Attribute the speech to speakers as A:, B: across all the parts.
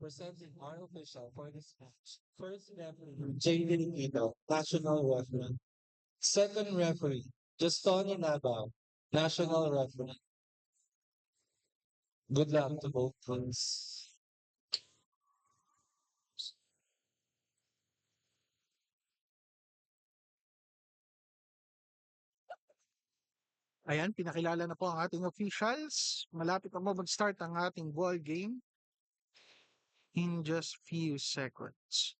A: Presenting our official for this match. First referee, J.D. Ito, National Referee. Second referee, Justoni Nabao, National Referee. Good luck to both teams.
B: Ayan, pinakilala na po ang ating officials. Malapit na po mag-start ang ating ball game in just few seconds.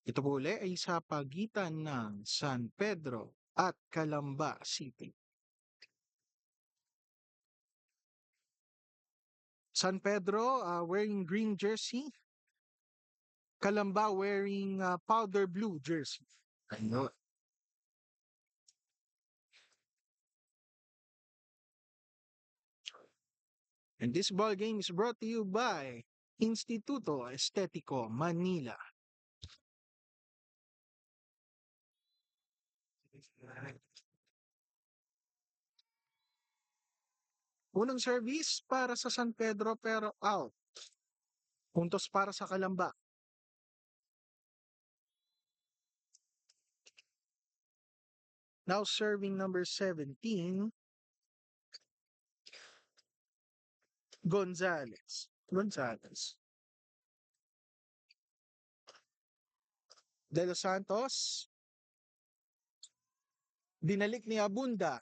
B: Ito po uli ay sa pagitan ng San Pedro at Calamba City. San Pedro wearing green jersey. Calamba wearing powder blue jersey. Ayun. And this ball game is brought to you by Instituto Estetico Manila. Unang service para sa San Pedro pero out. Puntos para sa Calamba. Now serving number 17, Gonzalez. De Los Santos. Dinalik ni Abunda.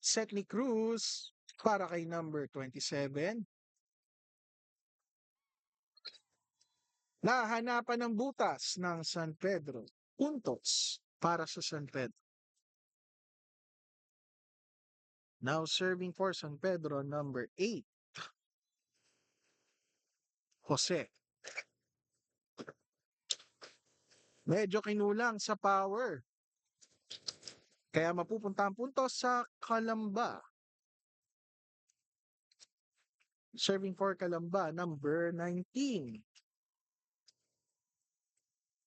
B: Set ni Cruz para kay number 27. Nahanapan ng butas ng San Pedro. Puntos para sa San Pedro. Now serving for San Pedro, number 8, Jose. Medyo kinulang sa power. Kaya mapupunta ang puntos sa Calamba. Serving for Calamba, number 19,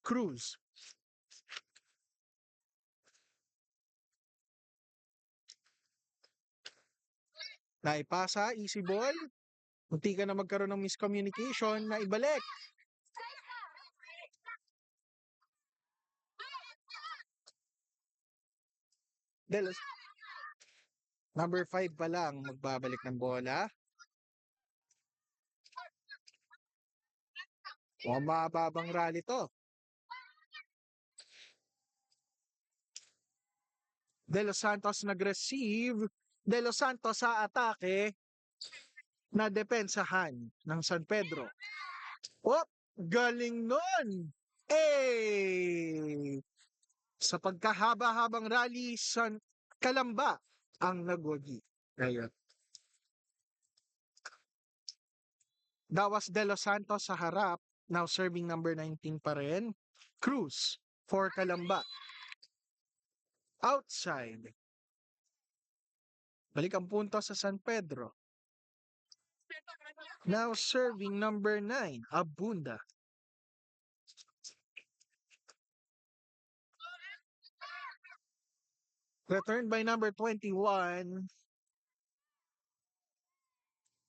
B: Cruz. Naipasa, easy ball. Munti ka na magkaroon ng miscommunication na ibalik. Delos. Number 5 pa lang magbabalik ng bola. O mababang rally to. De Los Santos nag-receive. De Los Santos sa atake na depensahan ng San Pedro. Oh, galing nun! Eh! Sa pagkahaba-habang rally, San Calamba ang nagwagi. Ayun. That was De Los Santos sa harap. Now serving number 19 pa rin. Cruz for Calamba. Outside. Balik ang punto sa San Pedro. Now serving number 9, Abunda. Returned by number 21,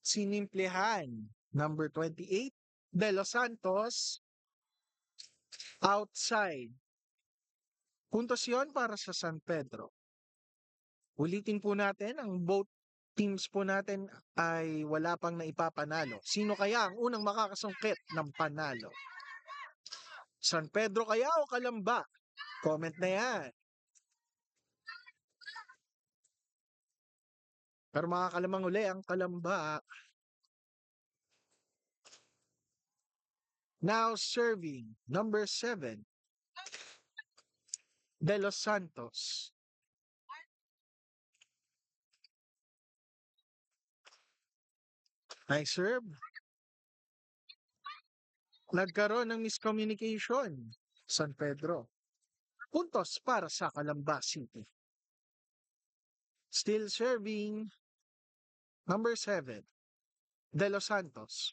B: Sinimplehan. Number 28, De Los Santos. Outside. Puntos yun para sa San Pedro. Ulitin po natin, ang both teams po natin ay wala pang naipapanalo. Sino kaya ang unang makakasungkit ng panalo? San Pedro kaya o Calamba? Comment na yan. Pero makakalamang uli ang Calamba. Now serving, number 7, De Los Santos. Nice serve. Nagkaroon ng miscommunication. San Pedro. Puntos para sa Calamba City. Still serving. Number 7, De Los Santos.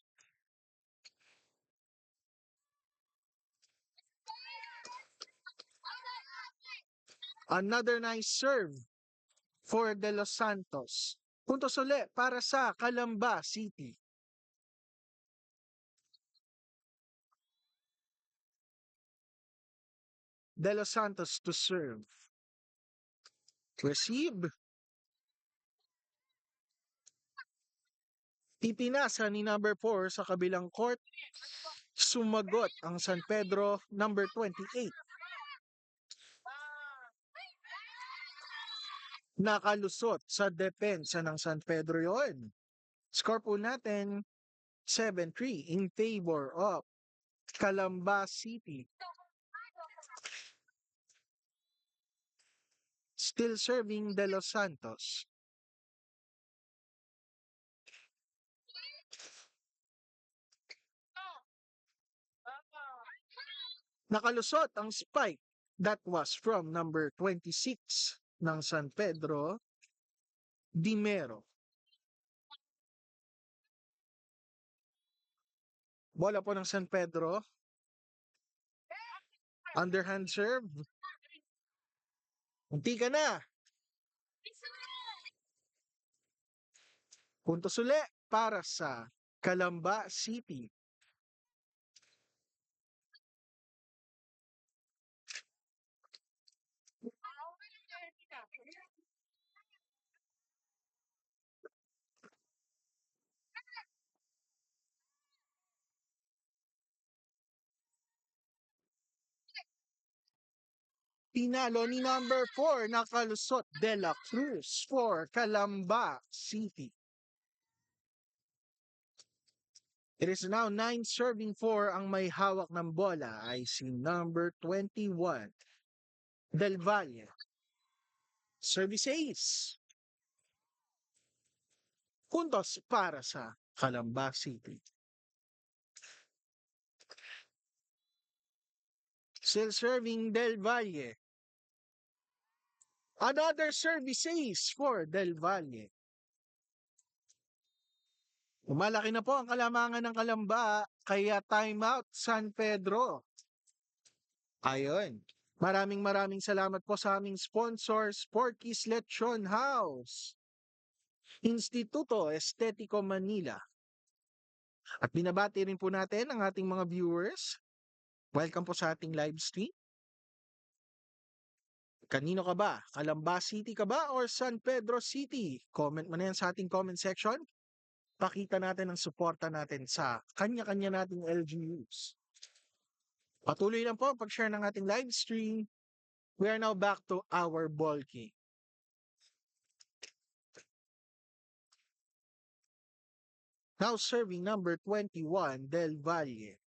B: Another nice serve for De Los Santos. Puntos uli para sa Calamba City. De Los Santos to serve. Receive. Ipinasa ni number 4 sa kabilang court. Sumagot ang San Pedro, number 28. Nakalusot sa depensa ng San Pedro yon. Score po natin, 7-3 in favor of Calamba City. Still serving De Los Santos. Nakalusot ang spike. That was from number 26 ng San Pedro, Dimero. Bola po ng San Pedro. Underhand serve. Unti ka na. Puntos uli para sa Calamba City. Pinalo ni number 4, nakalusot De La Cruz for Calamba City. It is now 9 serving 4 ang may hawak ng bola ay si number 21, Del Valle. Service ace. Puntos para sa Calamba City. Still serving Del Valle. Another service ace for Del Valle. Malaki na po ang kalamangan ng Kalamba, kaya timeout San Pedro. Ayun. Maraming salamat po sa aming sponsor, Sporky's Lechon House, Instituto Estetico Manila. At binabati rin po natin ang ating mga viewers. Welcome po sa ating live stream. Kanino ka ba? Calamba City ka ba or San Pedro City? Comment mo na yan sa ating comment section. Pakita natin ang suporta natin sa kanya-kanya nating LGUs. Patuloy lang po ang pag-share ng ating live stream. We are now back to our ball game. Now serving number 21, Del Valle.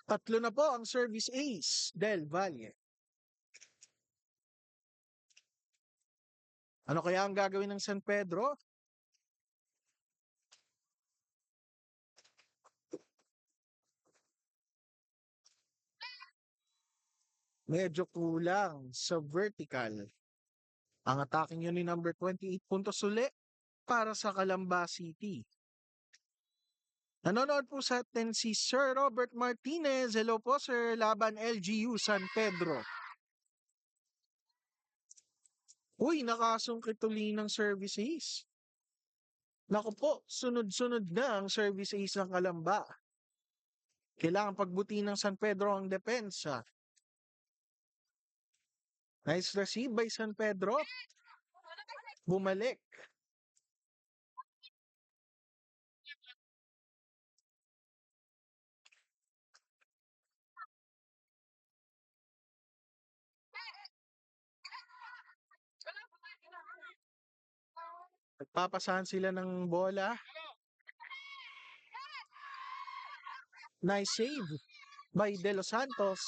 B: Tatlo na po ang service ace, Del Valle. Ano kaya ang gagawin ng San Pedro? Medyo kulang sa vertical. Ang attacking yun ni number 28, puntos uli para sa Calamba City. Nanonood po sa atin si Sir Robert Martinez. Hello po Sir, laban LGU San Pedro. Uy, nakasungkit uli ng service ace. Naku po, sunod-sunod na ang service ace ng Calamba. Kailangan pagbuti ng San Pedro ang depensa. Nice receive by San Pedro. Bumalik. Nagpapasahan sila ng bola. Nice save by De Los Santos.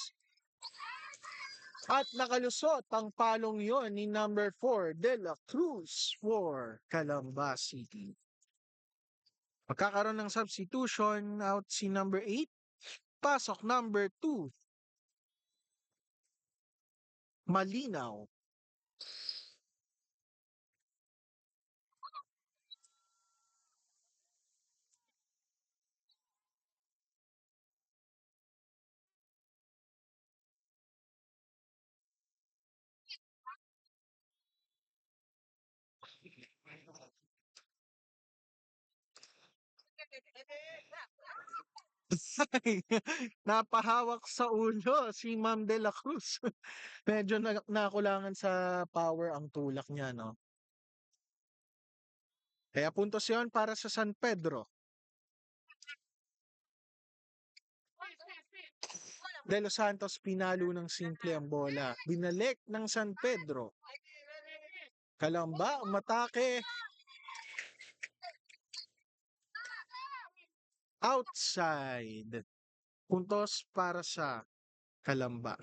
B: At nakalusot ang palong yon ni number 4, De La Cruz for Calamba City. Magkakaroon ng substitution, out si number 8. Pasok number 2. malinaw. Napahawak sa ulo si Ma'am De La Cruz. Medyo nakulangan sa power ang tulak niya, no? Kaya puntos yun para sa San Pedro. De Los Santos pinalo ng simple ang bola. Binalik ng San Pedro. Kalamba, umatake. Outside. Puntos para sa Kalamba.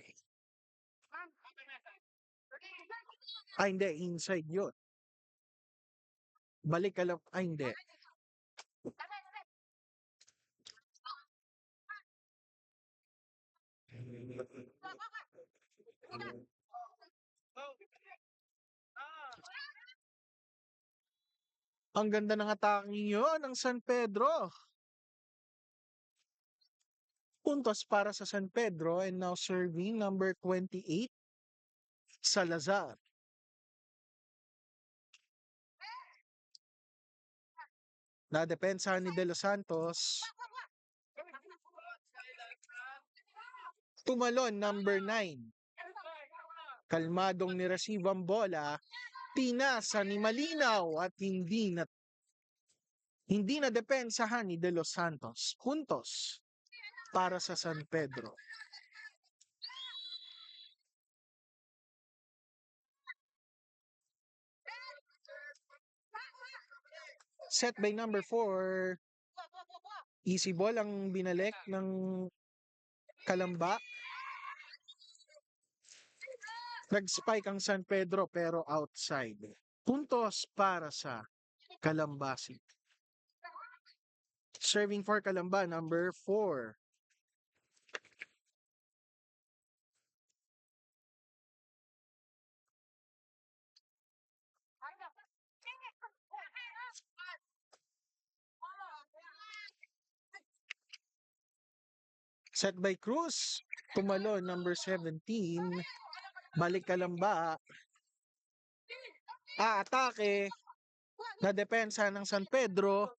B: Hindi. Inside yun. Balik Kalamba. Hindi. Ang ganda ng atake yun ng San Pedro. Puntos para sa San Pedro and now serving number 28, Salazar. Nadepensa ni De Los Santos. Tumalon number 9. Kalmadong nireceive ang bola. Pinasa ni Malinaw at hindi na depensahan ni De Los Santos. Puntos para sa San Pedro. Set by number 4. Easy ball ang binalik ng Kalamba. Nag-spike ang San Pedro pero outside. Puntos para sa Kalambasi. Serving for Kalamba, number 4. Set by Cruz. Tumalo, number 17. Balik Kalamba. Atake. Na depensa ng San Pedro.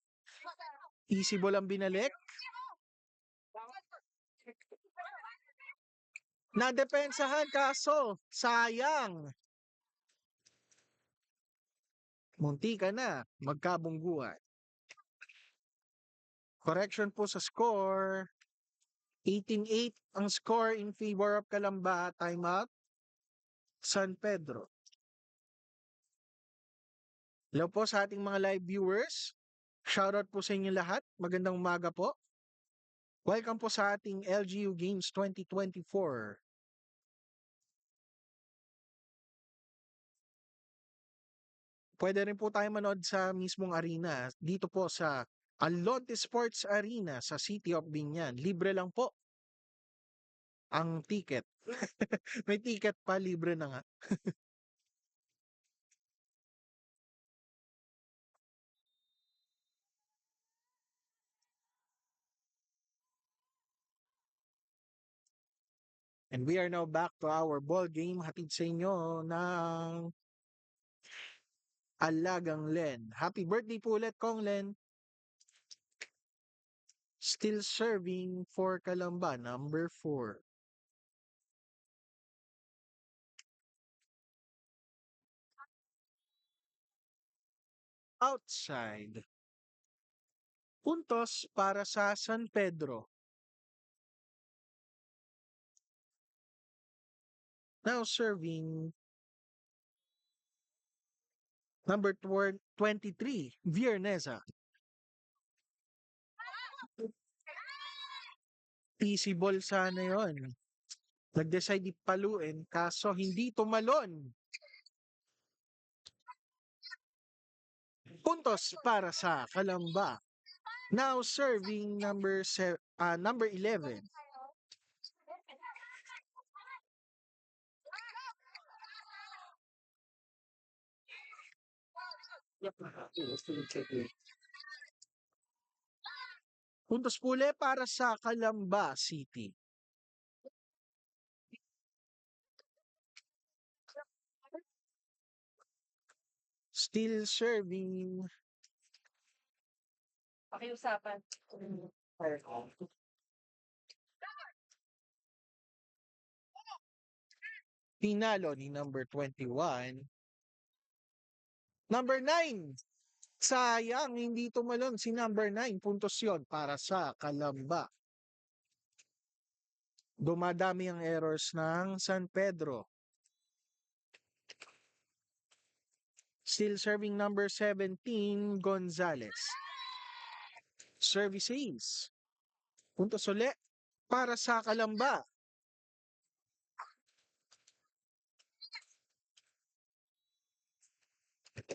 B: Easy ball ang binalik. Nadepensahan kaso sayang. Munti ka na magkabungguan. Correction po sa score. 18-8 ang score in favor of Kalamba. Timeout. San Pedro. Hello po sa ating mga live viewers. Shoutout po sa inyo lahat. Magandang umaga po. Welcome po sa ating LGU Games 2024. Pwede rin po tayo manood sa mismong arena. Dito po sa Alonte Sports Arena sa City of Binyan. Libre lang po ang ticket. May ticket pa, libre na nga. And we are now back to our ball game. Hatid sa inyo ng Alagang Len. Happy birthday po ulit, Kong Len. Still serving for Kalamba, number 4. Outside. Puntos para sa San Pedro. Now serving number 23, Viernesa. Easy ball sana yon. Nag-decide ipaluin kaso hindi tumalon. Puntos para sa Kalamba. Now serving number 11. Puntos puli para sa Calamba City. Still serving.
C: Pakiusapan.
B: Pinalo ni number 21. Number 9. Sayang, hindi tumalon si number 9. Puntos yon para sa Calamba. Dumadami ang errors ng San Pedro. Still serving number 17, Gonzales. Service ace. Puntos uli para sa Calamba.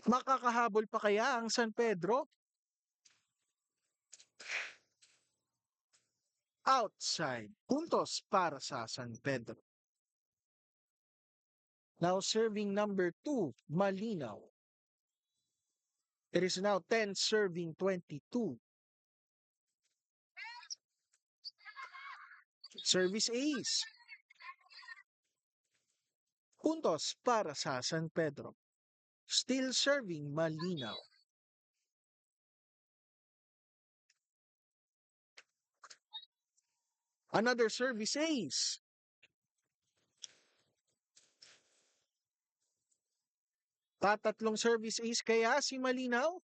B: Makakahabol pa kaya ang San Pedro? Outside. Puntos para sa San Pedro. Now serving number 2, Malinaw. It is now 10 serving 22. Service ace. Puntos para sa San Pedro. Still serving Malinaw. Another service ace. Tatatlong service ace kaya si Malinaw?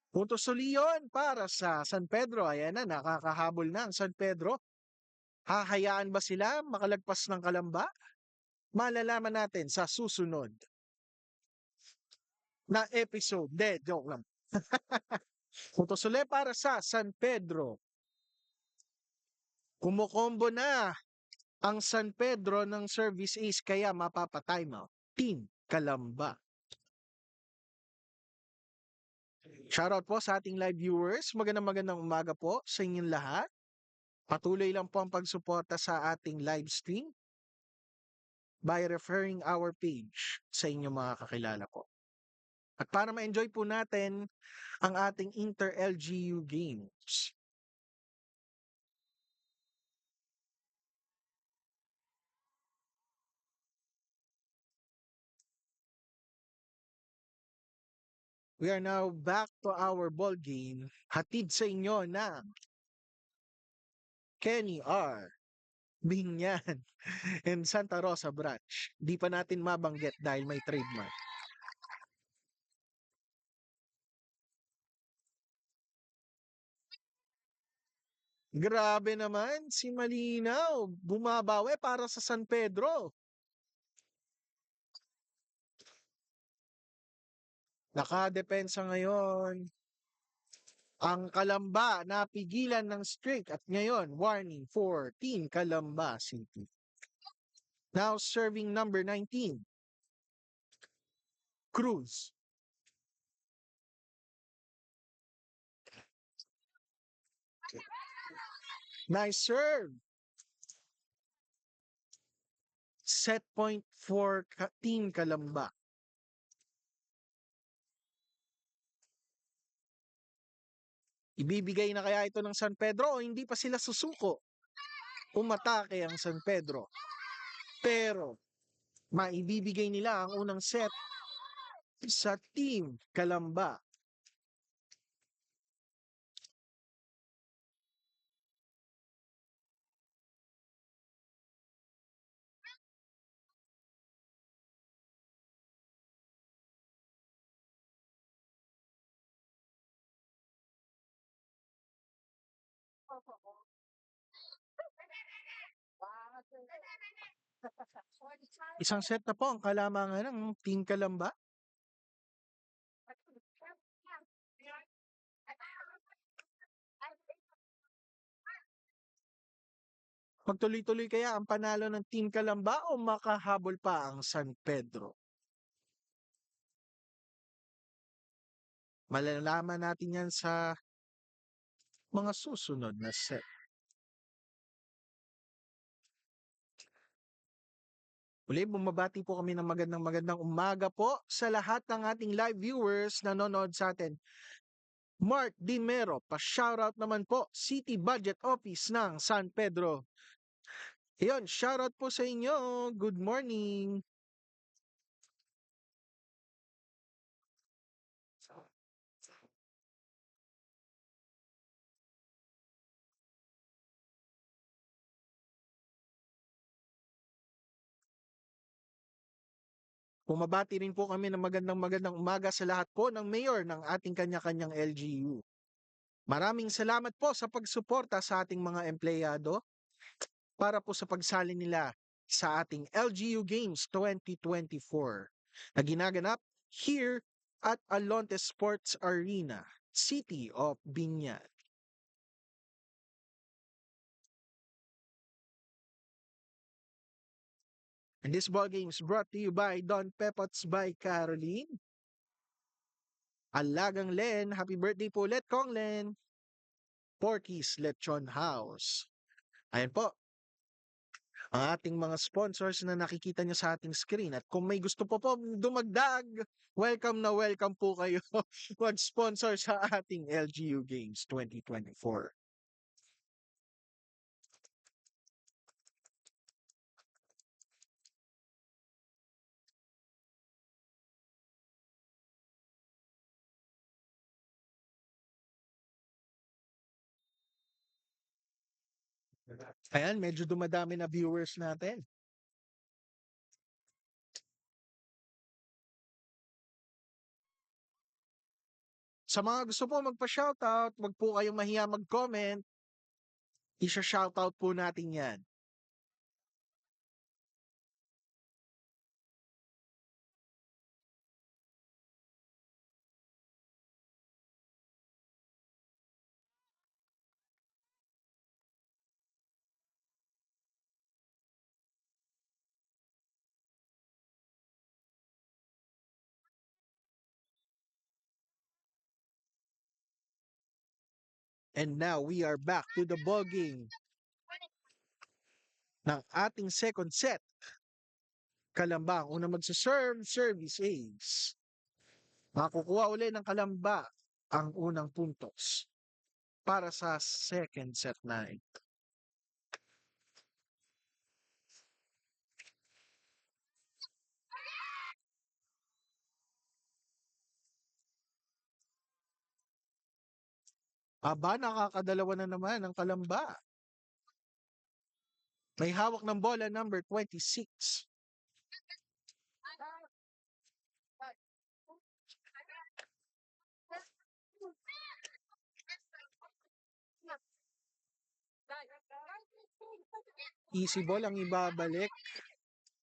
B: Puntos uli yun para sa San Pedro. Ayan na, nakakahabol na ang San Pedro. Hahayaan ba sila makalagpas ng Calamba? Malalaman natin sa susunod na episode. Joke lang. Puntos uli para sa San Pedro. Kumukombo na ang San Pedro ng service ace kaya mapapatime out. Team Calamba. Shoutout po sa ating live viewers. Magandang umaga po sa inyong lahat. Patuloy lang po ang pagsuporta sa ating live stream by referring our page sa inyong mga kakilala po. At para ma-enjoy po natin ang ating inter-LGU games, we are now back to our ball game. Hatid sa inyo na Kenny R. Binyan and Santa Rosa branch. Di pa natin mabanggit dahil may trademark. Grabe naman si Malinaw. Bumabawi para sa San Pedro. Nakadepensa ngayon ang Calamba, napigilan ng streak at ngayon warning for Team Calamba City. Now serving number 19, Cruz. Nice serve. Set point for Team Calamba. Ibibigay na kaya ito ng San Pedro o hindi pa sila susuko? Umatake ang San Pedro. Pero maibibigay nila ang unang set sa Team Calamba. Isang set na po ang kalamangan ng Team Calamba. Magtuloy-tuloy kaya ang panalo ng Team Calamba o makahabol pa ang San Pedro? Malalaman natin yan sa mga susunod na set. Uli, bumabati po kami ng magandang umaga po sa lahat ng ating live viewers na nanonood sa atin. Mark Dimero, pa-shoutout naman po, City Budget Office ng San Pedro. Ayun, shoutout po sa inyo. Good morning. Bumabati rin po kami ng magandang umaga sa lahat po ng mayor ng ating kanya-kanyang LGU. Maraming salamat po sa pagsuporta sa ating mga empleyado para po sa pagsali nila sa ating LGU Games 2024 na ginaganap here at Alonte Sports Arena, City of Binyan. And this ball game is brought to you by Don Pepots by Caroline. Alagang Len, happy birthday po ulit, Kong Len. Porky's Lechon House. Ayan po, ang ating mga sponsors na nakikita nyo sa ating screen. At kung may gusto po dumagdag, welcome na welcome po kayo mag-sponsor sa ating LGU Games 2024. Ayan, medyo dumadami na viewers natin. Sa mga gusto po magpa-shoutout, wag po kayong mahiya mag-comment. Isha-shoutout po natin yan. And now we are back to the ball game ng ating second set. Kalamba ang unang magsaserve, service ace. Makukuha uli ng Kalamba ang unang puntos para sa second set na ito. Aba, nakakadalawa na naman ang Kalamba. May hawak ng bola number 26. Easy ball ang ibabalik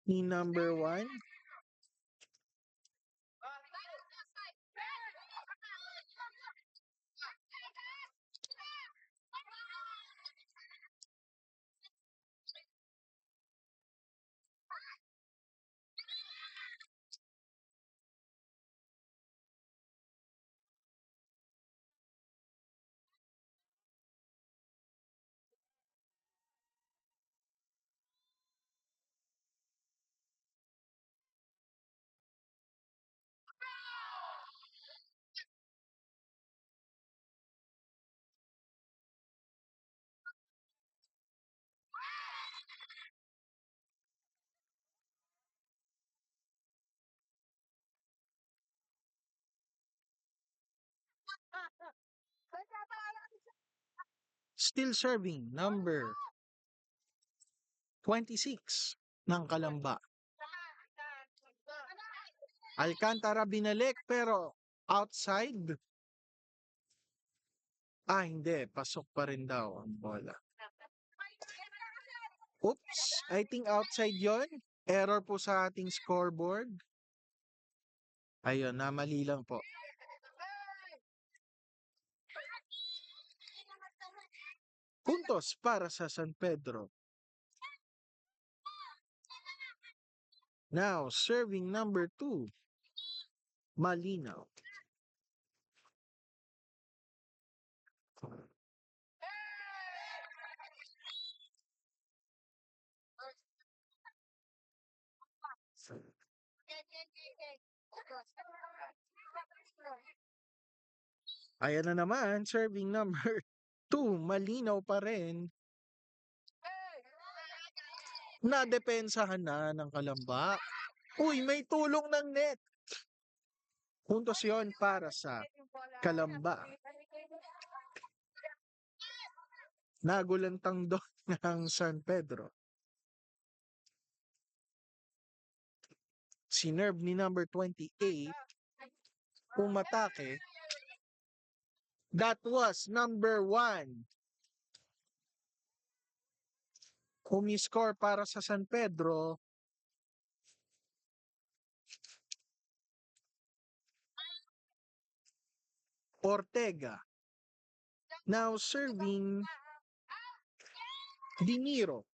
B: ni number 1. Still serving number 26 ng Kalamba. Alcantara binalik pero outside. Hindi. Pasok pa rin daw ang bola. Oops, I think outside yon. Error po sa ating scoreboard. Ayun, namali lang po. Puntos para sa San Pedro. Now, serving number 2. Malinaw. Ayan na naman, serving number 2. Malinaw pa rin. Nadepensahan na ng Kalamba. Uy, may tulong ng net. Puntos yon para sa Kalamba. Nagulantang doon ng San Pedro. Sinerve ni number 28. Umatake. That was number 1. Umiscore para sa San Pedro. Ortega. Now serving Diniro.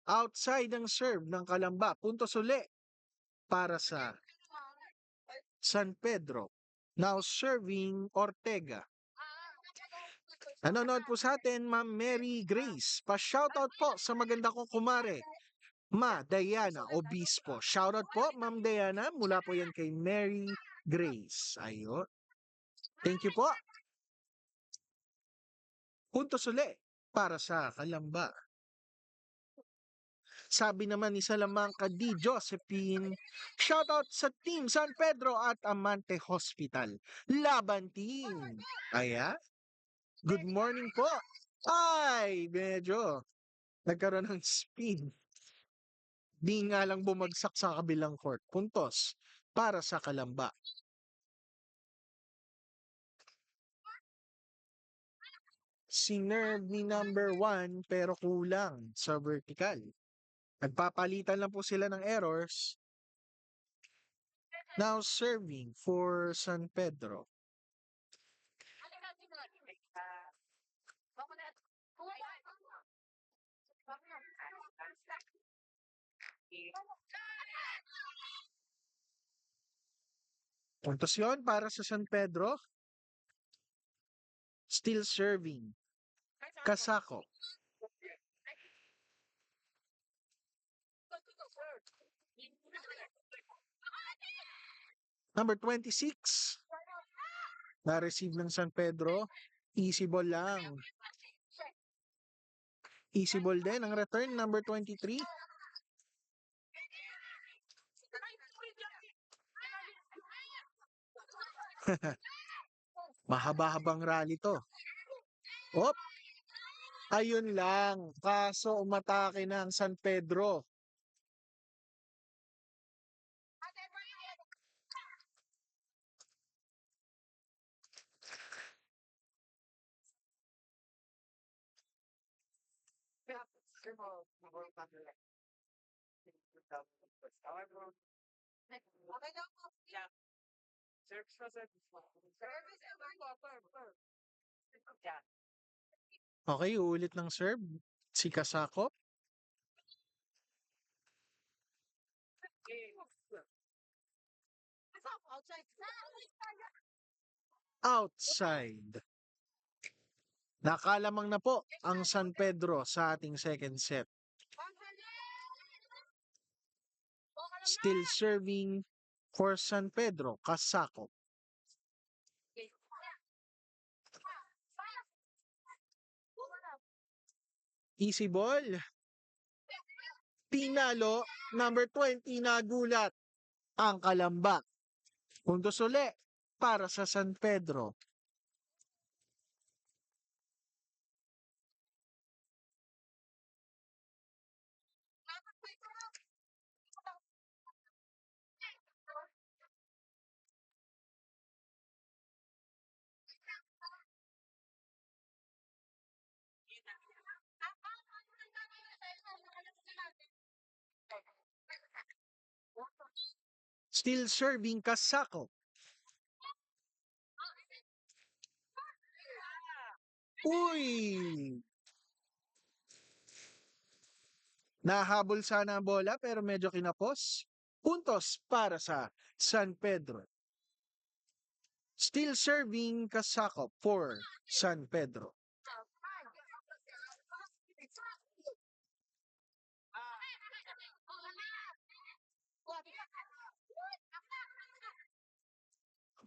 B: Outside ang serve ng Kalamba. Puntos uli para sa San Pedro. Now serving Ortega. Nanonood po sa atin, Ma'am Mary Grace. Pa-shoutout po sa maganda kong kumare, Ma Diana Obispo. Shoutout po, Ma'am Diana. Mula po yan kay Mary Grace. Ayun. Thank you po. Puntos uli para sa Kalamba. Sabi naman ni Salamanca D. Josephine, shoutout sa Team San Pedro at Amante Hospital. Laban team. Aya? Good morning po. Ay, medyo nagkaroon ng speed. Di nga lang bumagsak sa kabilang court. Puntos para sa Kalamba. Sinerve ni number 1 pero kulang sa vertical. Nagpapalitan lang po sila ng errors. Now serving for San Pedro. Puntos yun para sa San Pedro. Still serving. Kasako. Number 26. Na-receive ng San Pedro. Easy ball lang. Easy ball din ang return, number 23. Mahaba-habang rally to. Op! Ayun lang. Kaso umatake na ang San Pedro. Okay, ulit ng serve. Si Kasako. Outside. Nakalamang na po ang San Pedro sa ating second set. Still serving for San Pedro, Kasako. Easy ball. Pinalo, number 20, nagulat ang Kalamba. Puntos uli para sa San Pedro. Still serving Kasako. Uy! Nahabol sana ang bola pero medyo kinapos. Puntos para sa San Pedro. Still serving kasakop for San Pedro.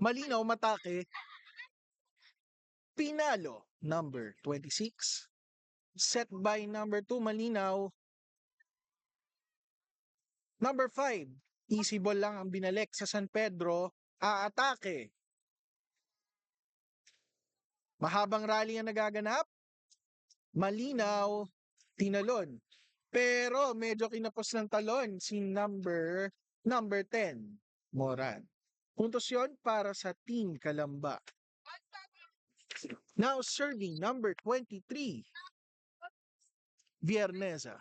B: Malinaw matake. Pinalo, number 26. Set by number 2, Malinaw. Number 5, easy ball lang ang binalik sa San Pedro. Aatake. Mahabang rally ang nagaganap. Malinaw, tinalon. Pero medyo kinapos ng talon si number 10, Moran. Puntos yon para sa Team Kalamba. Now serving number 23, Viernesa.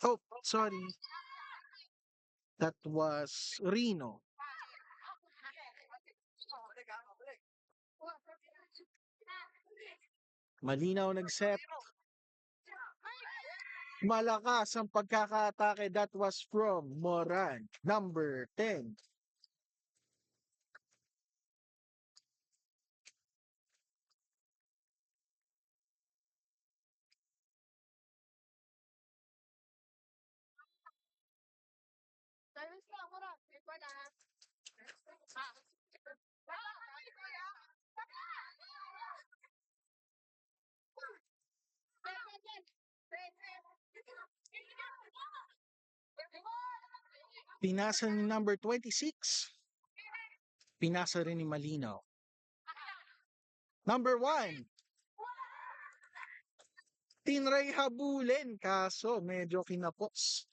B: Oh, sorry. That was Rino. Malinaw nag-set. Malakas ang pagkakaatake. That was from Moran, number 10. Pinasa ni number 26. Pinasa rin ni Malinaw. Number 1. Tinry habulin kaso medyo kinapos.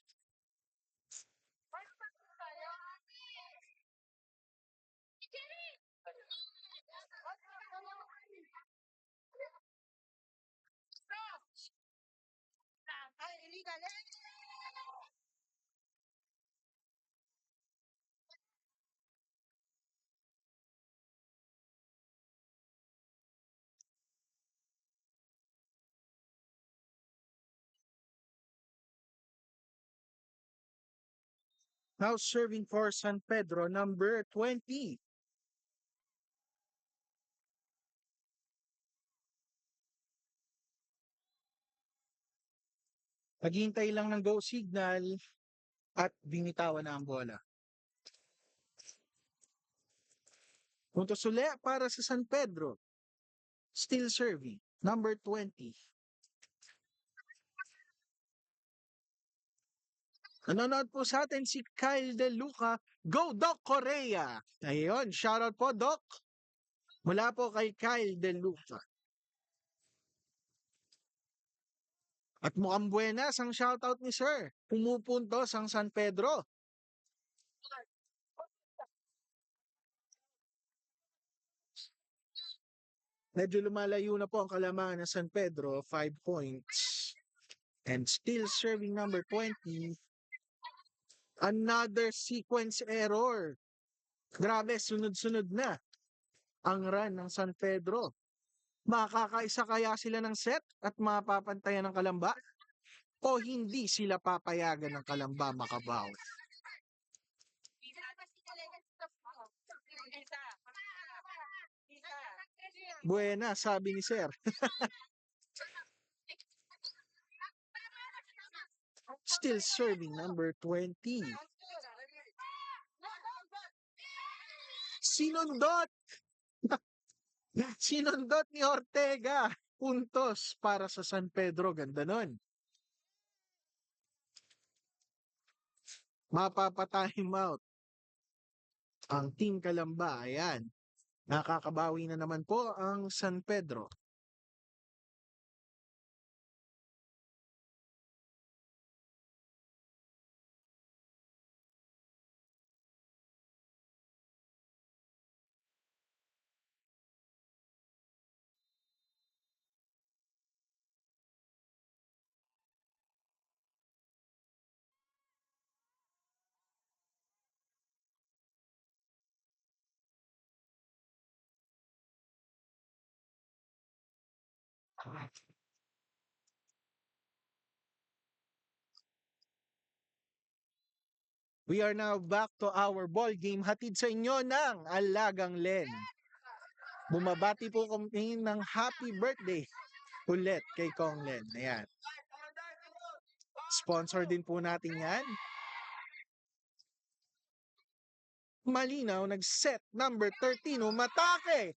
B: Now serving for San Pedro, number 20. Naghihintay lang ng go signal at binitawan na ang bola. Puntos uli para sa San Pedro. Still serving, number 20. Nanonood po sa atin si Kyle De Luca. Go Doc Correa! Ayun, shoutout po Doc. Mula po kay Kyle De Luca. At mukhang buenas ang shoutout ni Sir. Pumupuntos ang San Pedro. Medyo lumalayo na po ang kalamangan ng San Pedro, 5 points. And still serving number 20. Another sequence error. Grabe, sunod-sunod na ang run ng San Pedro. Makakaisa kaya sila ng set at mapapantayan ng Kalamba? O hindi sila papayagan ng Kalamba makabawi? Buena, sabi ni Sir. Still serving number 20. Sinundot! Sinundot ni Ortega. Puntos para sa San Pedro. Ganda nun. Mapapatime out ang Team Kalamba. Ayan. Nakakabawi na naman po ang San Pedro. We are now back to our ball game. Hatid sa inyo ng Alagang Len. Bumabati po kami ng happy birthday ulit kay Konglen. Ayan. Sponsor din po natin yan. Malinaw, nag-set number 13, umatake.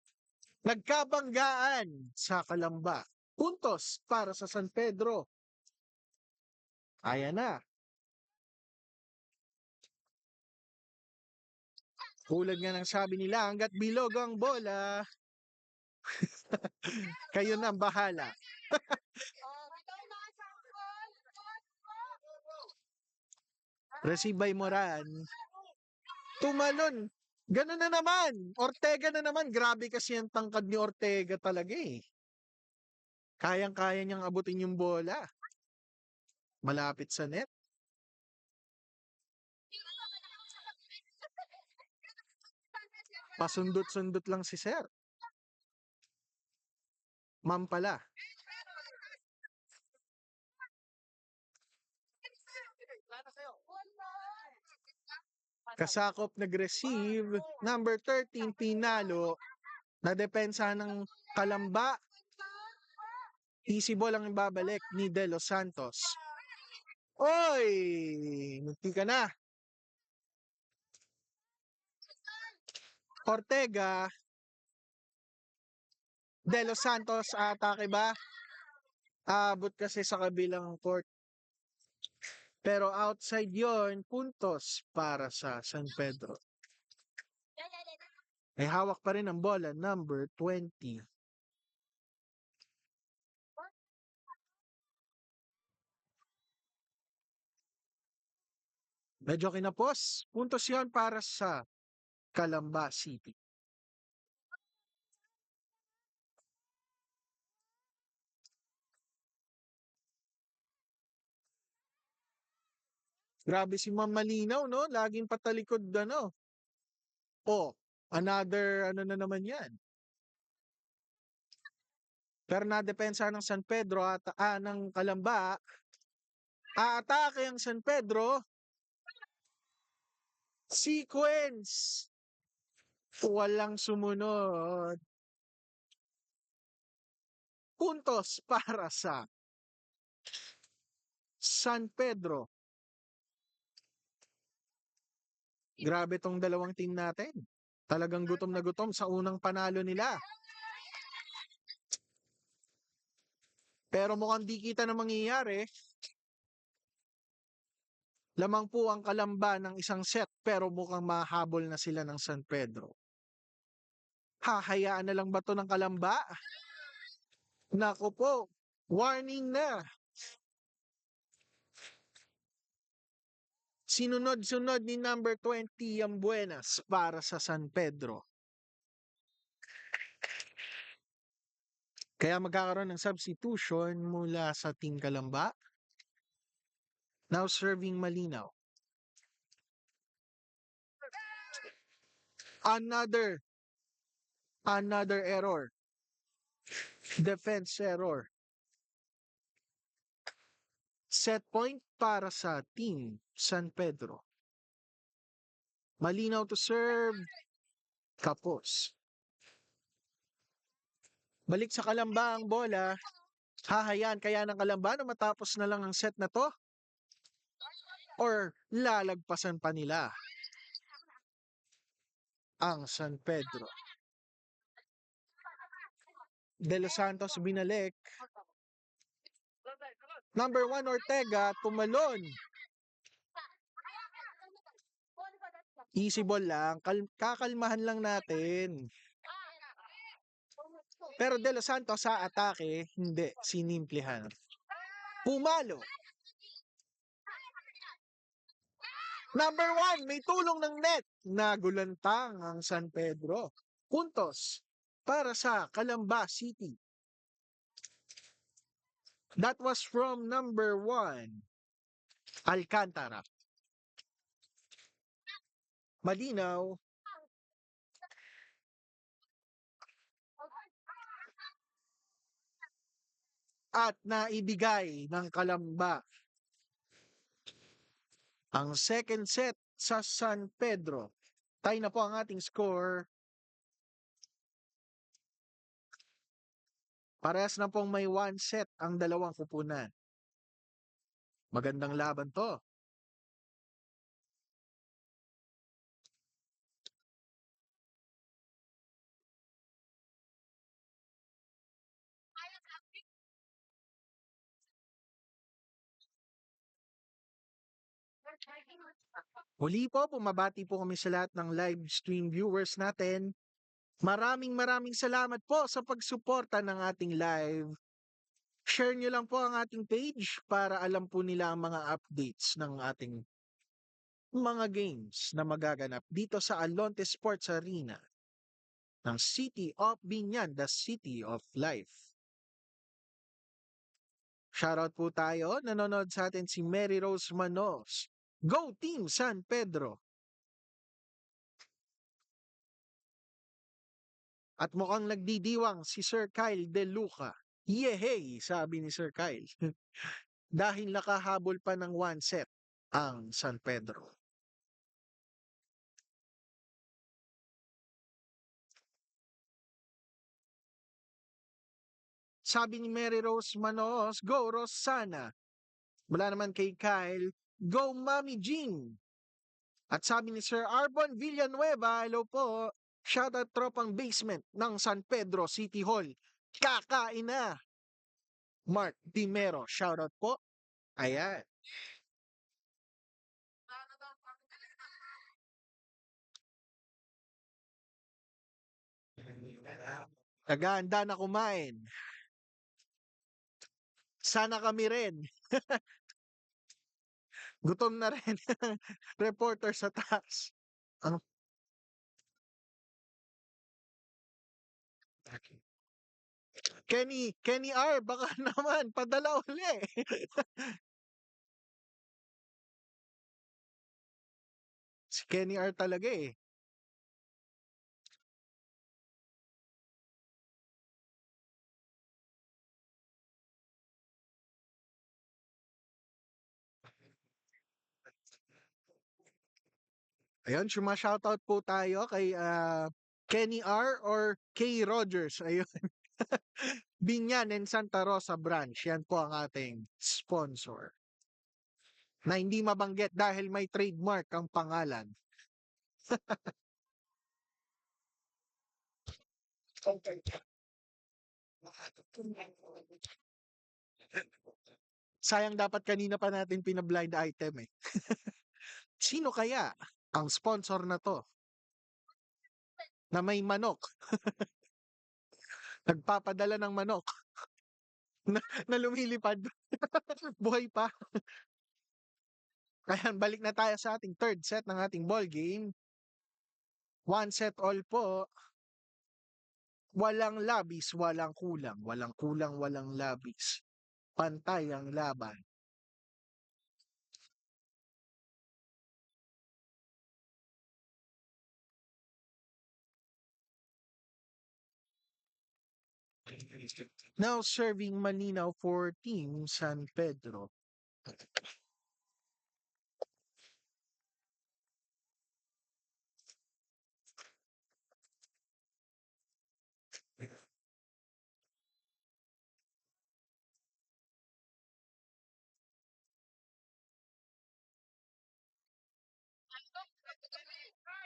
B: Nagkabanggaan sa Kalamba. Puntos para sa San Pedro. Ayan na. Tulad nga ng sabi nila, hanggat bilog ang bola, kayo na ang bahala. Receive by Moran. Tumalon. Ganun na naman. Ortega na naman. Grabe kasi ang tangkad ni Ortega talaga eh. Kayang-kaya niyang abutin yung bola. Malapit sa net. Pasundot-sundot lang si Sir. Ma'am pala. Kasakop nag-receive. Number 13, Pinalo. Nadepensa ng Kalamba. Easy ball ang ibabalik ni De Los Santos. Oy! Munti ka na. Ortega. De Los Santos, atake ba? Abot kasi sa kabilang court. Pero outside yon, puntos para sa San Pedro. May hawak pa rin ang bola, number 20. Medyo kinapos. Puntos yon para sa Calamba City. Grabe si Ma'am Malinaw, no? Laging patalikod, ano? Oh, another, ano na naman yan. Pero nadepensa ng San Pedro at ng Calamba. Aatake ang San Pedro. Sequence. Walang sumunod. Puntos para sa San Pedro. Grabe tong dalawang team natin. Talagang gutom na gutom sa unang panalo nila. Pero mukhang di kita na mangyayari. Lamang po ang Kalamba ng isang set pero mukhang mahabol na sila ng San Pedro. Hahayaan na lang ba to ng Kalamba? Naku po, warning na. Sinunod-sunod ni number 20 ang Buenas para sa San Pedro. Kaya magkakaroon ng substitution mula sa Team Kalamba. Now serving Malinaw. Another error. Defense error. Set point para sa Team San Pedro. Malinaw to serve. Kapos. Balik sa Kalamba ang bola. Hahayaan kaya ng Kalamba na matapos na lang ang set na to? Or lalagpasan pa nila ang San Pedro? De Los Santos binalik. Number 1 Ortega tumalon. Easy ball lang. Kakalmahan lang natin. Pero De Los Santos sa atake, hindi. Sinimplihan. Pumalo. Number 1, may tulong ng net. Nagulantang ang San Pedro. Puntos para sa Calamba City. That was from number 1, Alcantara. Malinaw. At naibigay ng Calamba ang second set sa San Pedro. Tie na po ang ating score. Parehas na pong may one set ang dalawang kupunan. Magandang laban to. Muli po, pumabati po kami sa lahat ng live stream viewers natin. Maraming salamat po sa pagsuporta ng ating live. Share nyo lang po ang ating page para alam po nila ang mga updates ng ating mga games na magaganap dito sa Alonte Sports Arena ng City of Binyan, the City of Life. Shoutout po tayo, nanonood sa atin si Mary Rose Manos. Go Team San Pedro! At mukhang nagdidiwang si Sir Kyle De Luca. Yehey, sabi ni Sir Kyle. Dahil nakahabol pa ng one set ang San Pedro. Sabi ni Mary Rose Manos, go Rosana. Mula naman kay Kyle, go Mami Jean. At sabi ni Sir Arbon Villanueva, hello po, shoutout tropang basement ng San Pedro City Hall. Kakain na! Mark Dimero, shoutout po. Ayan. Nagahanda na kumain. Sana kami rin. Gutom na rin. Reporter sa taas. Ano? Kenny R, baka naman, padala uli. Si Kenny R talaga eh. Ayun, shoutout po tayo kay Kenny R or K. Rogers. Ayun. Binyan and Santa Rosa branch. Yan po ang ating sponsor. Na hindi mabanggit dahil may trademark ang pangalan. Sayang dapat kanina pa natin pina-blind item eh. Sino kaya ang sponsor na to? Na may manok. Nagpapadala ng manok. Na lumilipad. Buhay pa. Ayan, balik na tayo sa ating third set ng ating ball game. One set all po. Walang labis, walang kulang. Walang kulang, walang labis. Pantay ang laban. Now serving Maninaw for Team San Pedro.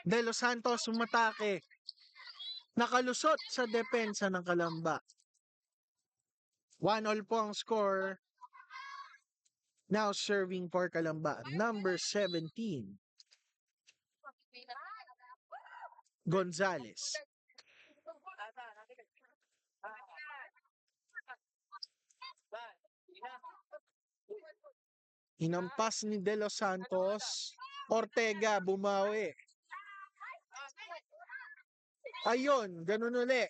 B: De Los Santos umatake. Nakalusot sa depensa ng Kalamba. 1-1 po ang score. Now serving for Kalamba, number 17. Gonzales. Hinampas ni De Los Santos. Ortega bumawi. Ayun, ganun uli.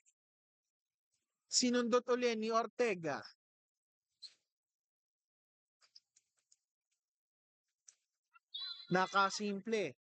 B: Sinundot uli ni Ortega. Nakasimple.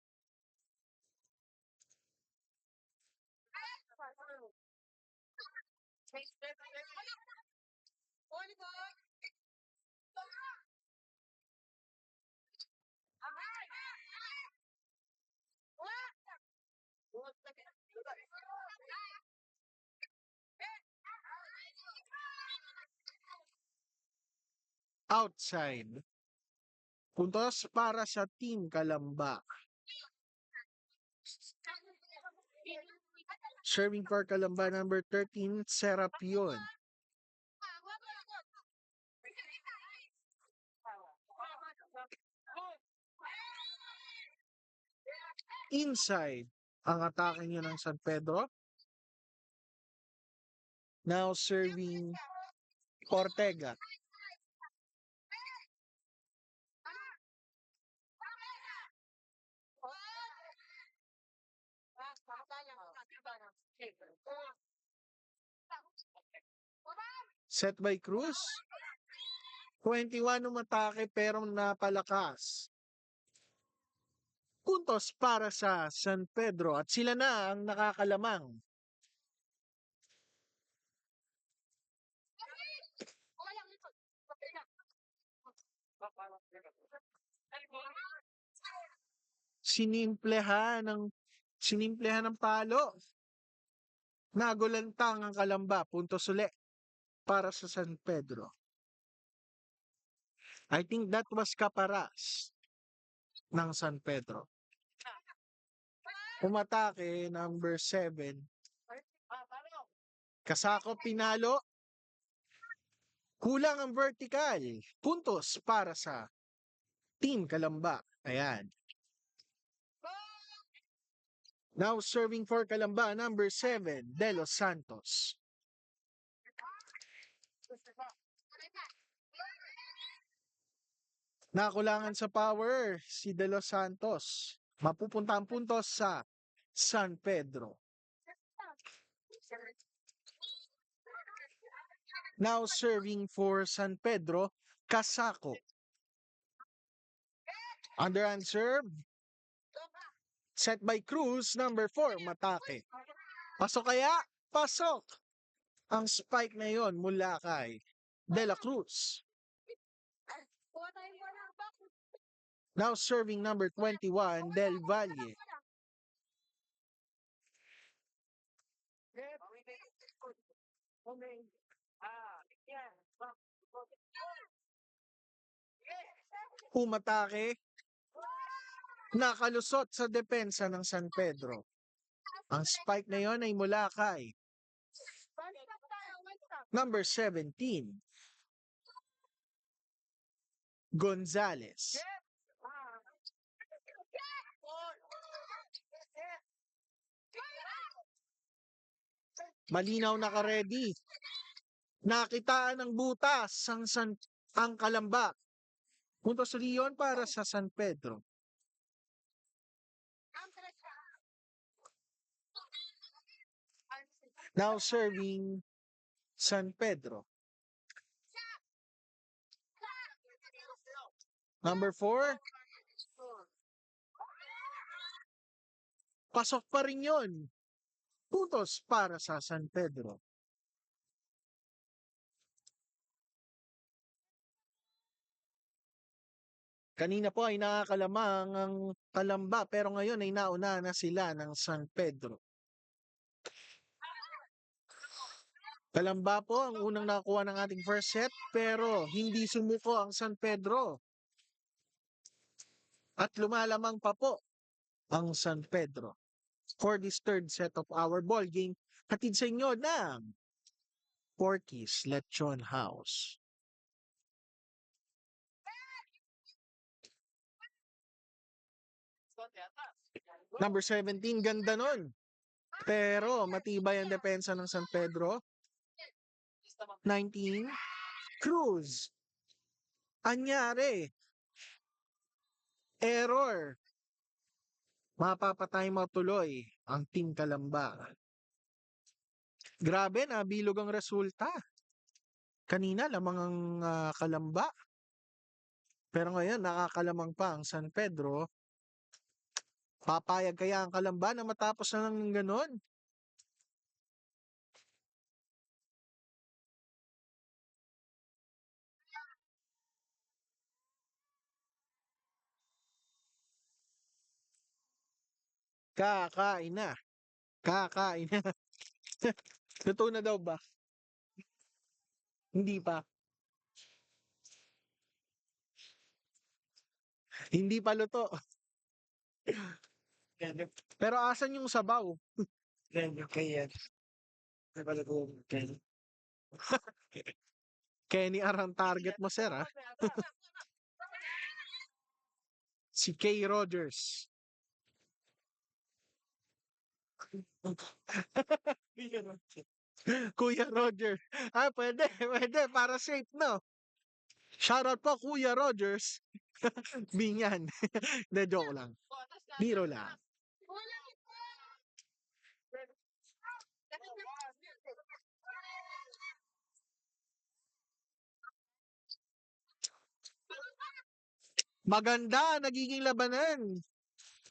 B: outside. Puntos para sa Team Kalamba. Serving for Kalamba number 13, Serapion. Inside ang atake niyo ng San Pedro. Now serving Ortega. Set by Cruz. 21 umatake pero napalakas. Puntos para sa San Pedro at sila na ang nakakalamang. Sinimplehan ng palo. Nagulantang ang Kalamba. Puntos uli para sa San Pedro. I think that was Caparas ng San Pedro. Umatake number 7. Kasako pinalo. Kulang ang vertical. Puntos para sa Team Kalamba. Ayan. Now serving for Kalamba, number 7, De Los Santos. Nakulangan sa power si De Los Santos. Mapupunta ang puntos sa San Pedro. Now serving for San Pedro, Kasako. Underhand serve. Set by Cruz, number 4, Matake. Pasok kaya? Pasok! Ang spike na yon mula kay De La Cruz. Now serving number 21, Del Valle. Umatake. Nakalusot sa depensa ng San Pedro. Ang spike na yon ay mula kay number 17, Gonzales. Malinaw naka-ready. Nakitaan ng butas ang Kalamba. Puntos riyon para sa San Pedro. Now serving San Pedro. Number 4. Pasok pa rin yun. Puntos para sa San Pedro. Kanina po ay nakakalamang ang Kalamba pero ngayon ay nauna na sila ng San Pedro. Kalamba po ang unang nakuha ng ating first set pero hindi sumuko ang San Pedro. At lumalamang pa po ang San Pedro. For this third set of our ball game, hatid sa inyo ng Porky's Lechon House. Number 17, ganda nun. Pero matibay ang depensa ng San Pedro. 19, Cruz. Anyari. Error. Mapapatay matuloy ang Team Kalamba. Grabe na, bilog ang resulta. Kanina lamang ang Kalamba. Pero ngayon nakakalamang pa ang San Pedro. Papayag kaya ang Kalamba na matapos na ng ganon? Kakain na. Kakain na. Luto na daw ba? Hindi pa. Hindi pa luto. Pero asan yung sabaw? Kenny arang target mo, sir, ah. Si K. Rogers. Kuya Roger. Ah, pwede, pwede. Para safe, no? Shoutout po, Kuya Rogers. Binyan. Hindi, joke lang. Biro lang. Maganda, nagiging labanan.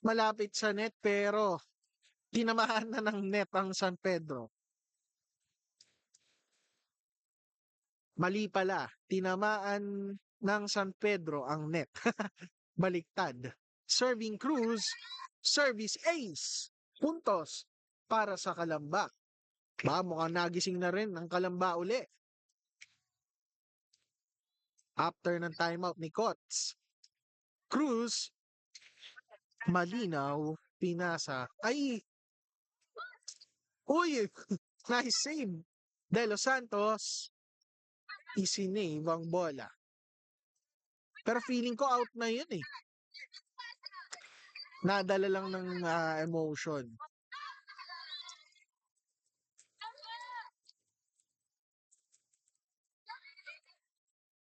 B: Malapit sa net, pero tinamaan na ng net ang San Pedro. Mali pala, tinamaan ng San Pedro ang net. Baliktad. Serving Cruz, service ace. Puntos para sa Kalamba. Mukhang nagising na rin ang Kalamba uli. After ng timeout ni Cots. Cruz, malinaw, pinasa. Ay! Uy! Nice save. De Los Santos, isinave ang bola. Pero feeling ko out na yun eh. Nadala lang ng emotion.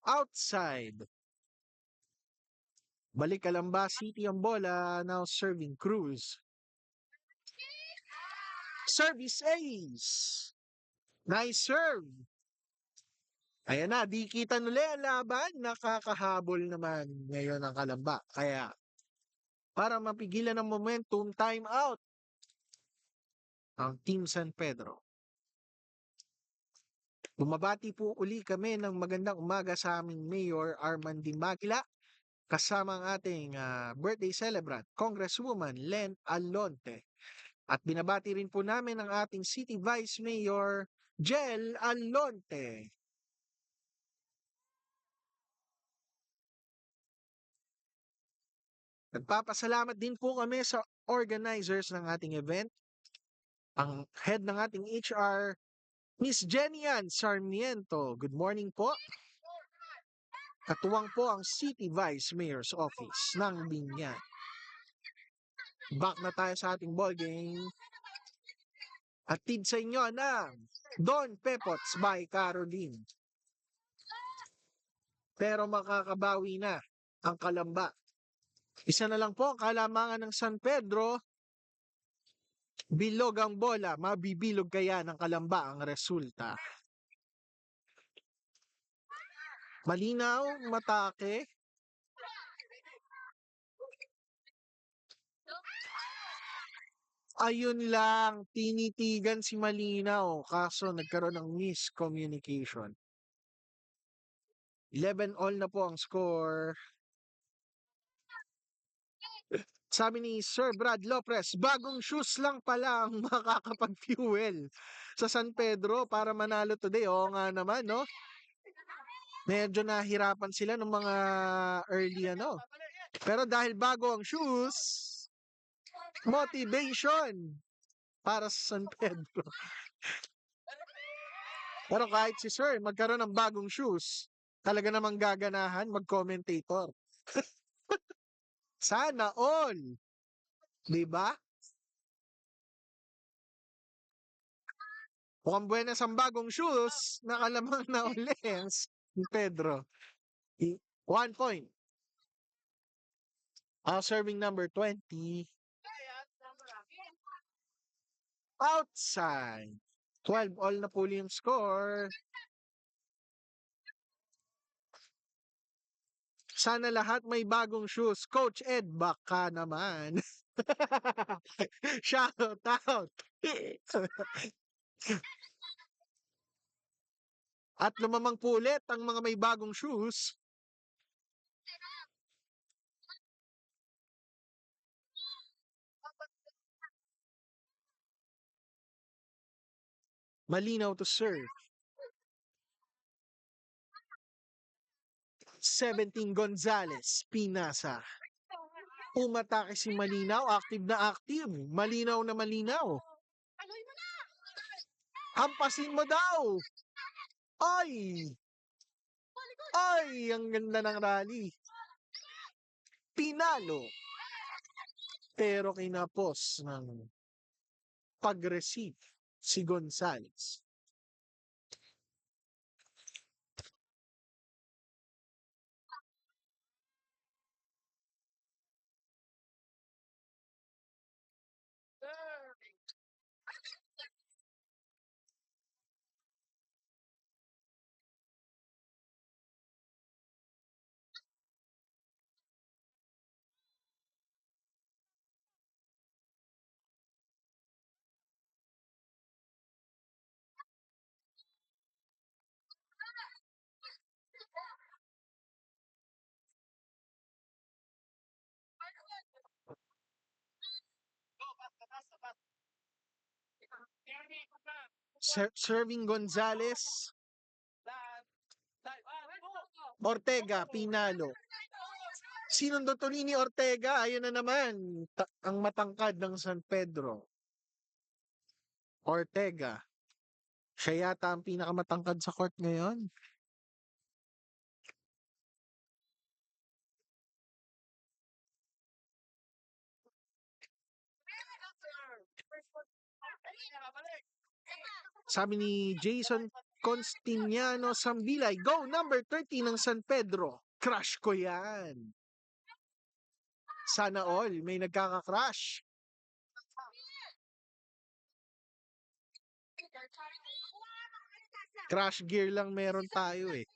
B: Outside. Balik Calamba City ang bola. Now serving Cruz. Service ace. Nice serve. Ayan na, di kita nuli ang laban. Nakakahabol naman ngayon ang Kalamba. Kaya, para mapigilan ang momentum, time out ang Team San Pedro. Bumabati po uli kami ng magandang umaga sa aming Mayor Arman Dimagila kasama ang ating birthday celebrant, Congresswoman Len Alonte. At binabati rin po namin ang ating City Vice Mayor, Jel Alonte. Nagpapasalamat din po kami sa organizers ng ating event. Ang head ng ating HR, Miss Jenian Sarmiento. Good morning po. Katuwang po ang City Vice Mayor's Office ng Binyan. Back na tayo sa ating ball game. Atid sa inyo ng Don Pepots by Caroline. Pero makakabawi na ang Kalamba. Isa na lang po ang kalamangan ng San Pedro. Bilog ang bola. Mabibilog kaya ng Kalamba ang resulta. Malinaw, matake. Ayun lang, tinitigan si Malinaw. Kaso nagkaroon ng miscommunication. 11-all na po ang score. Sabi ni Sir Brad Lopez, bagong shoes lang pala ang makakapag-fuel sa San Pedro para manalo today. Oo nga naman, no? Medyo nahirapan sila ng mga early, ano. Pero dahil bago ang shoes, motivation para sa San Pedro. Pero kahit si Sir magkaroon ng bagong shoes, talaga namang gaganahan mag-commentator. Sana all. 'Di ba? Mukhang buenas ang bagong shoes, nakalamang na uli ang Pedro. 1 point. Serving number 20. Outside. 12-all na po yung score. Sana lahat may bagong shoes. Coach Ed, baka naman. Shout out. At lumamang po ulit ang mga may bagong shoes. Malinaw to serve. 17 Gonzales, Pinasa. Umatake si Malinaw, active na active. Malinaw na malinaw. Hampasin mo daw. Ay! Ay! Ang ganda ng rally. Pinalo. Pero kinapos ng pag-receive si Gonzales. Serving Gonzales. Ortega, Pinalo. Sinundotuli ni Ortega, ayun na naman, ang matangkad ng San Pedro. Ortega. Siya yata ang pinakamatangkad sa court ngayon. Sabi ni Jason Constiniano Sambilay, go number 30 ng San Pedro. Crush ko yan. Sana all, may nagkaka-crush. Crush gear lang meron tayo eh.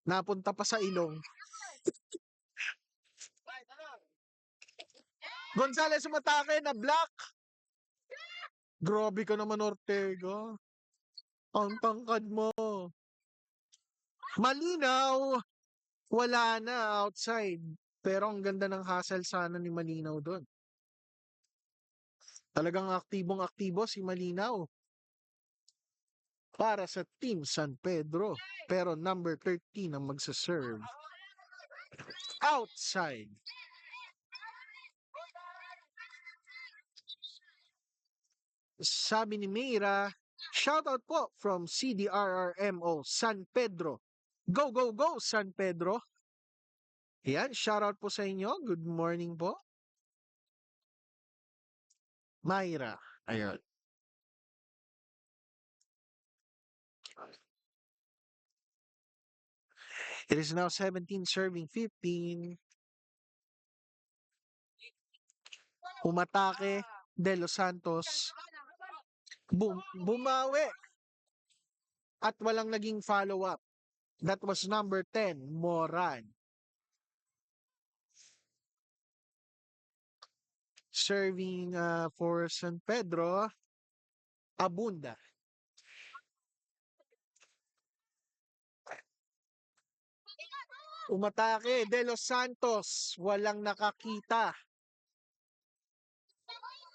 B: Napunta pa sa ilong. Gonzales umatake na black. Grabe ka naman, Ortega. Ang tangkad mo. Malinaw. Wala na outside. Pero ang ganda ng hustle sana ni Malinaw doon. Talagang aktibong-aktibo si Malinaw. Para sa Team San Pedro. Pero number 13 ang magsaserve. Outside. Sabi ni Meira, shoutout po from CDRRMO San Pedro. Go, go, go San Pedro. Yan, shoutout po sa inyo. Good morning po. Myra. Ayun. It is now 17 serving 15. Umatake De Los Santos. Bumawi. At walang naging follow-up. That was number 10, Moran. Serving for San Pedro, Abunda. Umatake De Los Santos, walang nakakita.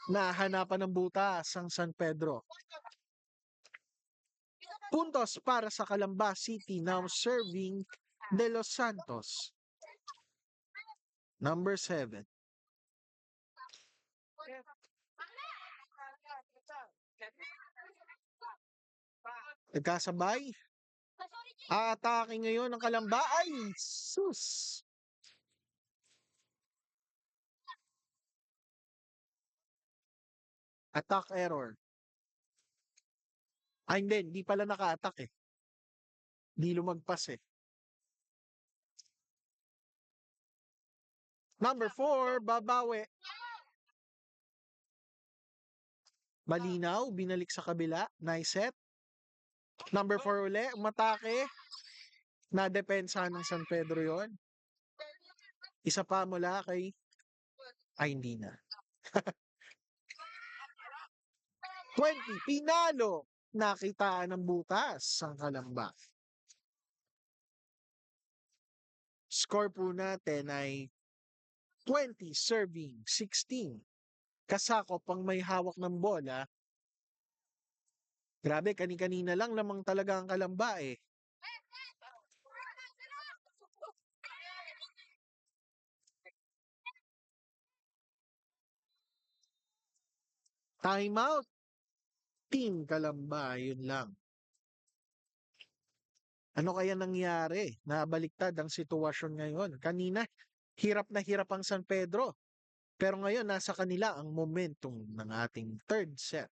B: Nahanapan ng butas ang San Pedro. Puntos para sa Calamba City, now serving De Los Santos. Number 7. Nagkasabay. Atake ngayon ng Calamba. Ay, sus. Attack error. Ay, hindi pala naka-attack eh. Di lumagpas eh. Number 4, babawi. Malinaw, binalik sa kabila. Nice set. Number 4 uli, umatake. Nadepensa ng San Pedro yon. Isa pa mula kay... Ay, hindi na. 20, Pinalo. Nakitaan ng butas ang Calamba. Score po natin ay 20 serving 16. Kasakop ang may hawak ng bola. Grabe, kani-kanina lang lamang talaga ang Calamba eh. Timeout, Team Kalamba, yun lang. Ano kaya nangyari? Nabaliktad ang sitwasyon ngayon. Kanina, hirap na hirap ang San Pedro. Pero ngayon, nasa kanila ang momentum ng ating third set.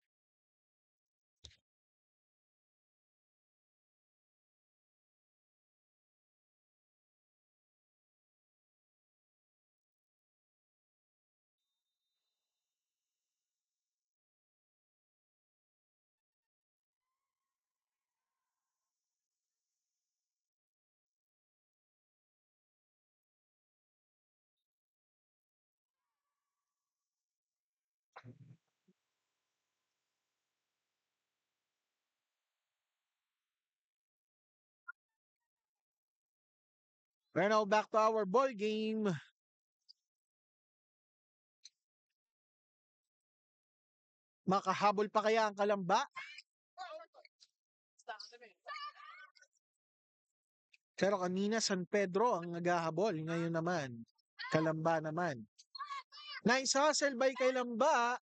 B: We're now back to our ball game. Makahabol pa kaya ang Kalamba? Pero kanina San Pedro ang naghahabol. Ngayon naman, Kalamba naman. Nice hustle by Kalamba.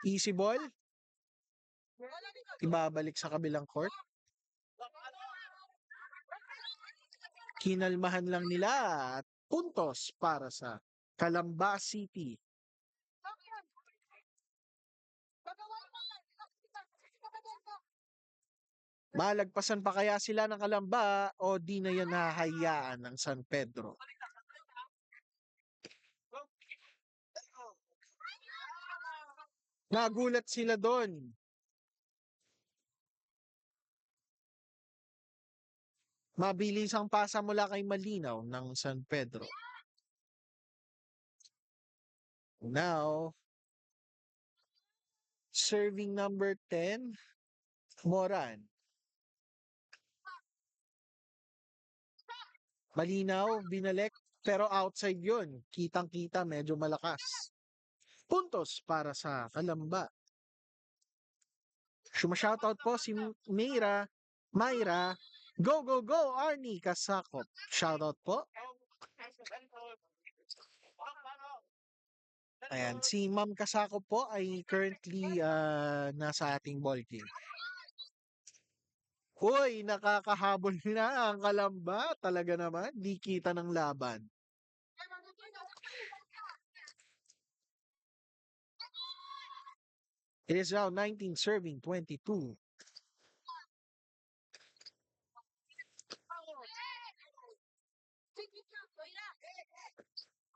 B: Easy ball. Ibabalik sa kabilang court. Kinalmahan lang nila at puntos para sa Kalamba City. Malagpasan pa kaya sila ng Kalamba o di na yan hahayaan ng San Pedro? Nagulat sila doon. Mabilis ang pasa mula kay Malinaw ng San Pedro. Now, serving number 10, Moran. Malinaw, binalik, pero outside yun. Kitang-kita, medyo malakas. Puntos para sa Kalamba. Shoutout po si Mayra. Go, go, go, Arnie Kasakop. Shoutout po. Ayan, si Ma'am Kasakop po ay currently nasa ating ball game. Uy, nakakahabol na ang Kalamba. Talaga naman, di kita ng laban. It is now 19 serving 22.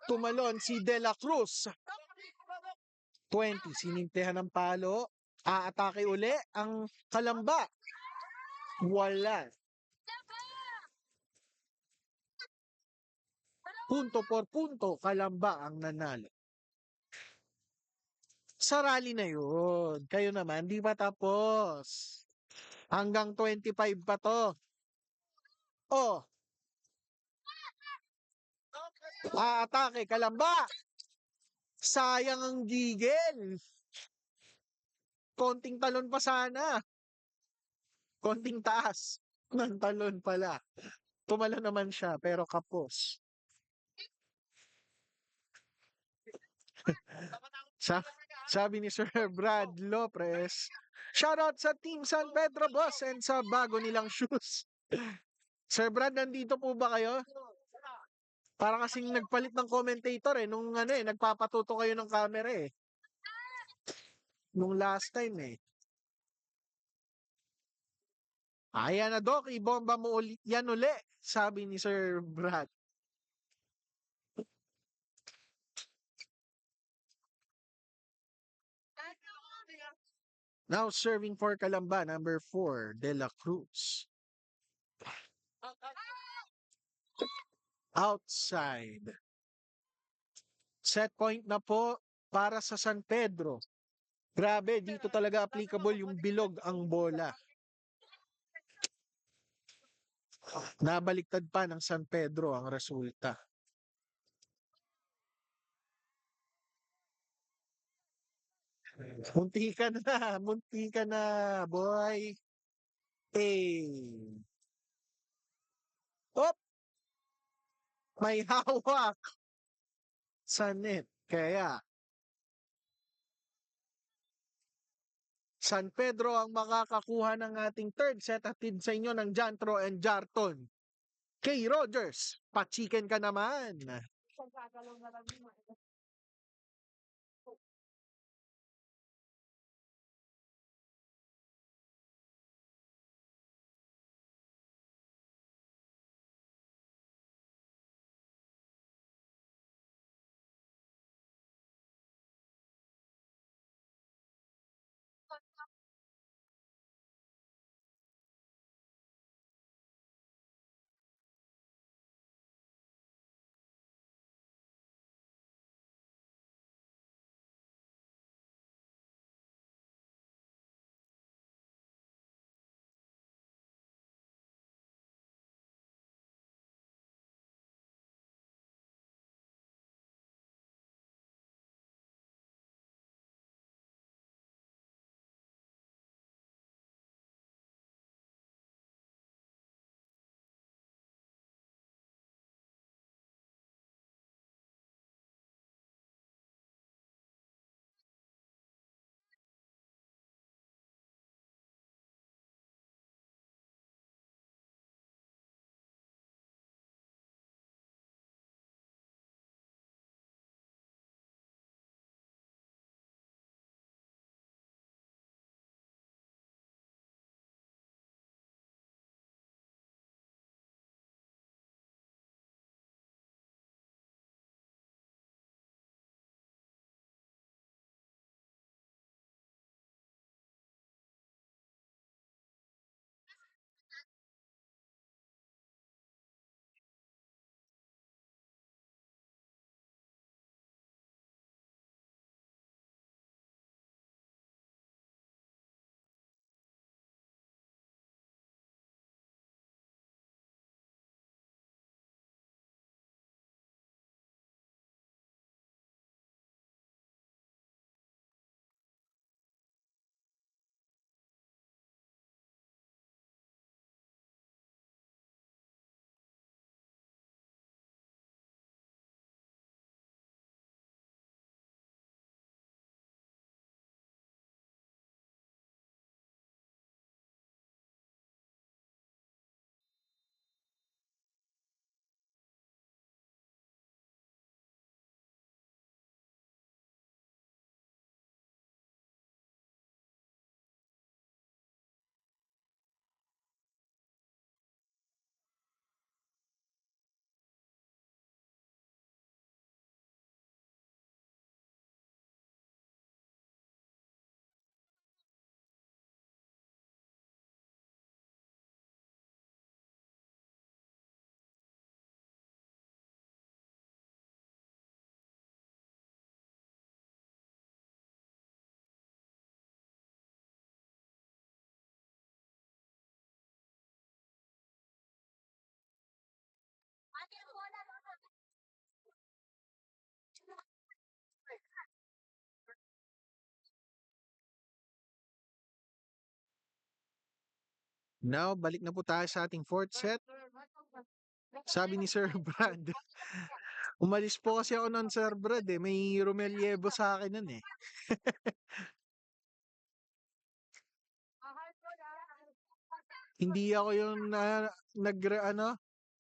B: Tumalon si De La Cruz. 20, sinimtehan ng palo. Aatake uli ang Kalamba. Wala. Punto por punto, Kalamba ang nanalo. Sa rally na yun. Kayo naman, di pa tapos. Hanggang 25 pa to. Oh. Aatake, Kalamba. Sayang ang gigil. Konting talon pa sana. Konting taas ng talon pala. Tumalo naman siya, pero kapos. Sabi ni Sir Brad Lopez, shoutout sa Team San Pedro Boss and sa bago nilang shoes. Sir Brad, nandito po ba kayo? Para kasing nagpalit ng commentator nung nagpapatuto kayo ng camera nung last time Ayan na Doc, ibomba mo ulit yan uli, sabi ni Sir Brad. Now serving for Kalamba, number 4, De La Cruz. Outside. Set point na po para sa San Pedro. Grabe, dito talaga applicable yung bilog ang bola. Nabaliktad pa ng San Pedro ang resulta. Munti ka na, boy. Op! May hawak sa net. Kaya, San Pedro ang makakakuha ng ating third set hatid sa inyo ng Jantro and Jarton. Kay Rogers, pa-chicken ka naman. Now, balik na po tayo sa ating fourth set. Sabi ni Sir Brad, umalis po kasi ako ng Sir Brad eh. May Romelyebo sa akin nun eh. Hindi ako yung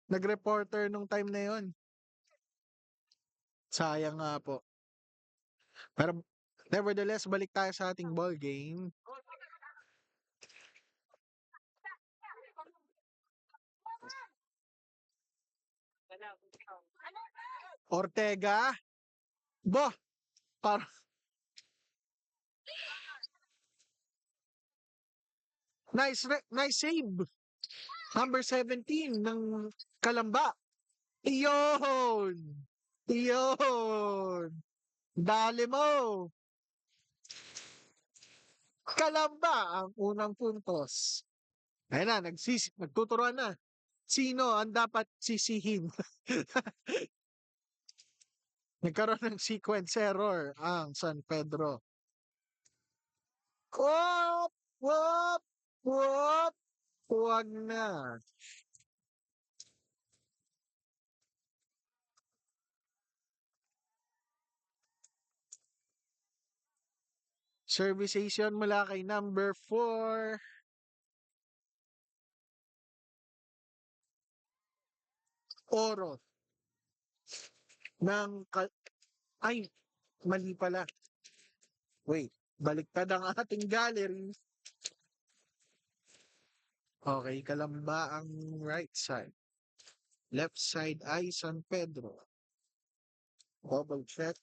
B: nag-reporter nung time na yon. Sayang nga po. Pero nevertheless, balik tayo sa ating ball game. Ortega. Bah, par nice save. Number 17 ng Kalamba. Iyon! Iyon! Dali mo! Kalamba ang unang puntos. Ayun na, nagtuturuan na. Sino ang dapat sisihin? Nagkaroon ng sequence error ang San Pedro. Wop! Wop! Wop! Huwag na. Serviceation mula kay number 4. Oro ng ay, mali pala. Wait, baliktad ang ating gallery. Okay, Kalamba ang right side. Left side ay San Pedro. Double check.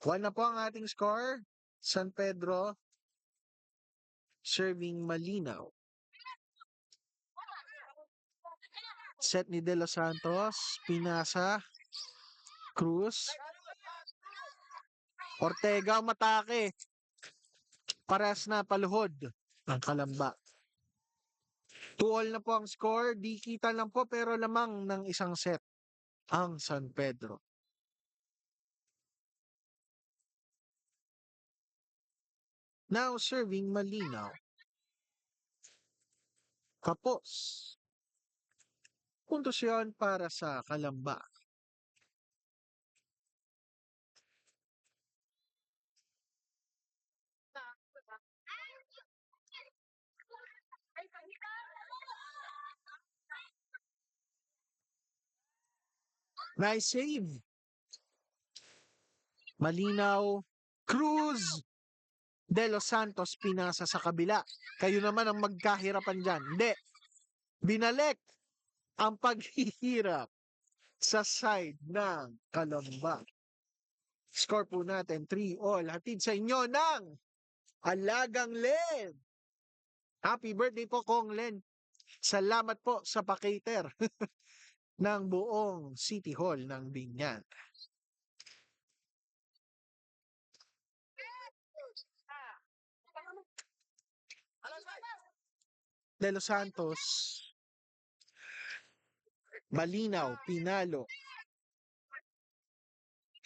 B: 1 na po ang ating score. San Pedro serving Malinaw. Set ni De Los Santos, Pinasa, Cruz, Ortega matake. Pares na paluhod ang Kalamba. 2-2 na po ang score. Di kita lang po pero lamang ng isang set ang San Pedro. Now serving Malinaw. Kapos. Puntos yun para sa Kalamba. Nice save. Malinaw. Cruz. De Los Santos Pinasa sa kabila. Kayo naman ang magkahirapan dyan. Hindi. Binalik ang paghihirap sa side ng Kalamba. Score po natin 3-3. Hatid sa inyo ng Alagang Len. Happy birthday po, Kong Len. Salamat po sa pa-cater ng buong City Hall ng Binyan. De Los Santos, Malinaw, Pinalo.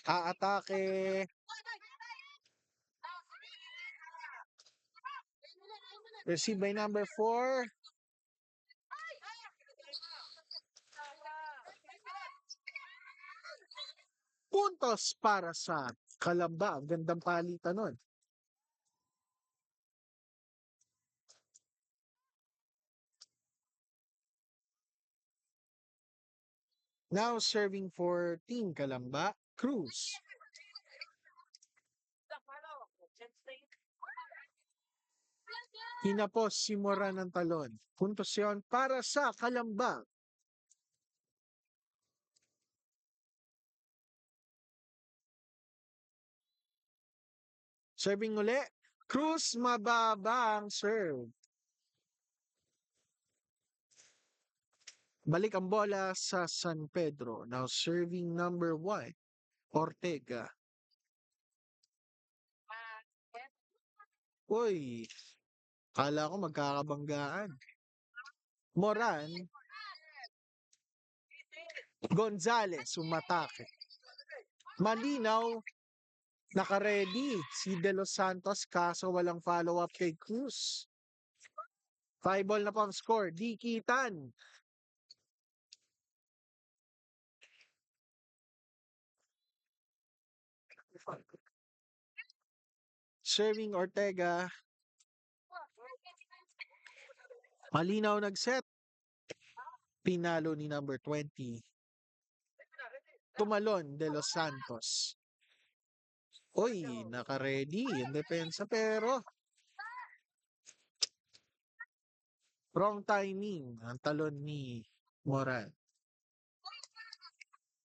B: Aatake. Received by number 4. Puntos para sa Kalamba. Gandang palitan nun. Now serving for Team Kalamba, Cruz. Hinapos si Mora ng talon. Puntos yun para sa Kalamba. Serving uli. Cruz, mababa ang serve. Balik ang bola sa San Pedro. Now serving number 1, Ortega. Uy, kala ko magkakabanggaan. Moran. Gonzales, umatake. Malinaw, naka-ready si De Los Santos kaso walang follow-up kay Cruz. 5-ball na po ang score. Dikitan. Serving Ortega. Malinaw nag-set. Pinalo ni number 20. Tumalon De Los Santos. Uy, naka-ready ang depensa pero wrong timing ang talon ni Moran.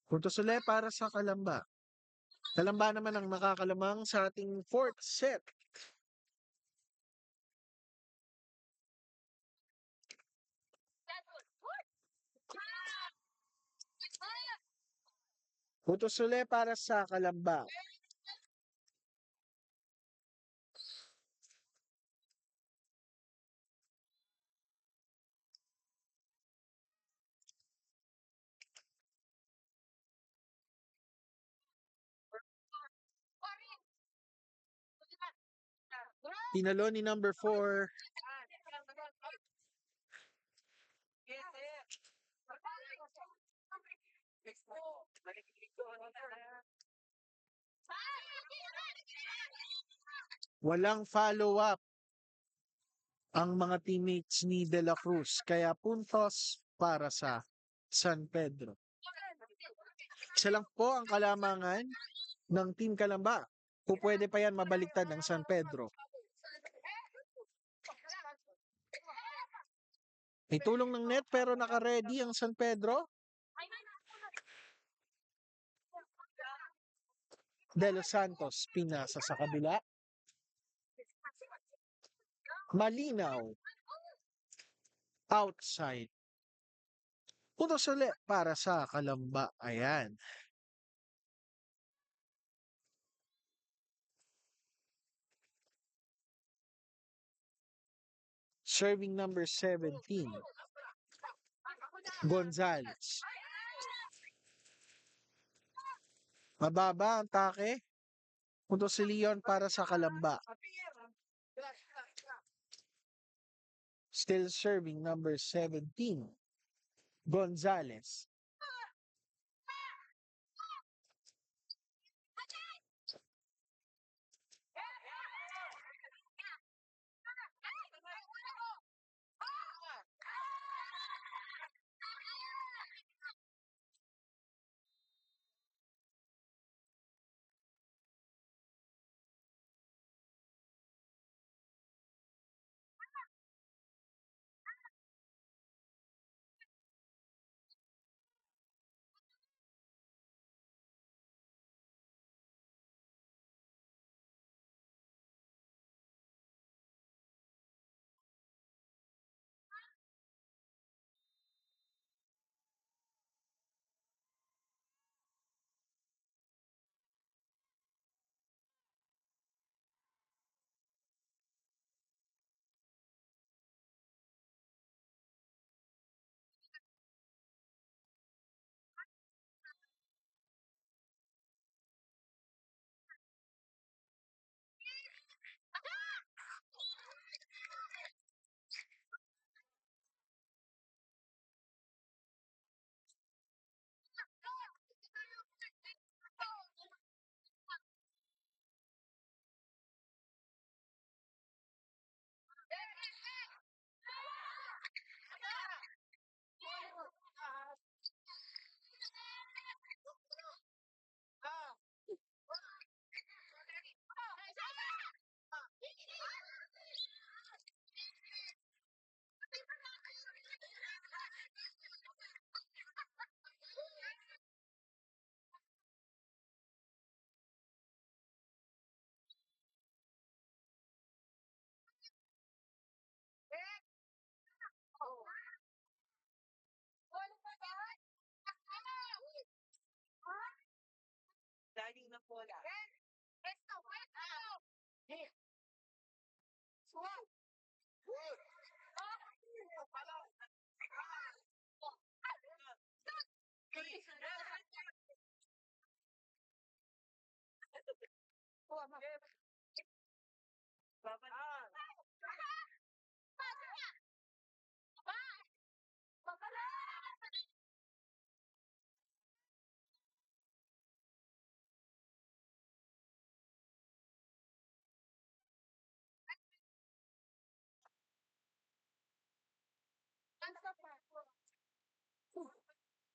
B: Puntos ulit para sa Kalamba. Kalamba naman ang makakalamang sa ating 4th set. Puntos ulit para sa Kalamba. Tinalo ni number 4. Walang follow-up ang mga teammates ni De La Cruz. Kaya puntos para sa San Pedro. Isa lang po ang kalamangan ng Team Kalamba. Kung pwede pa yan mabaliktad ng San Pedro. May tulong ng net pero naka-ready ang San Pedro. De Los Santos pinasa sa kabila. Malinaw. Outside. Puntos ulit para sa Kalamba. Ayan. Serving number 17. Gonzales. Mababa ang take. Puntos si Leon para sa Kalamba. Still serving number 17. Gonzales.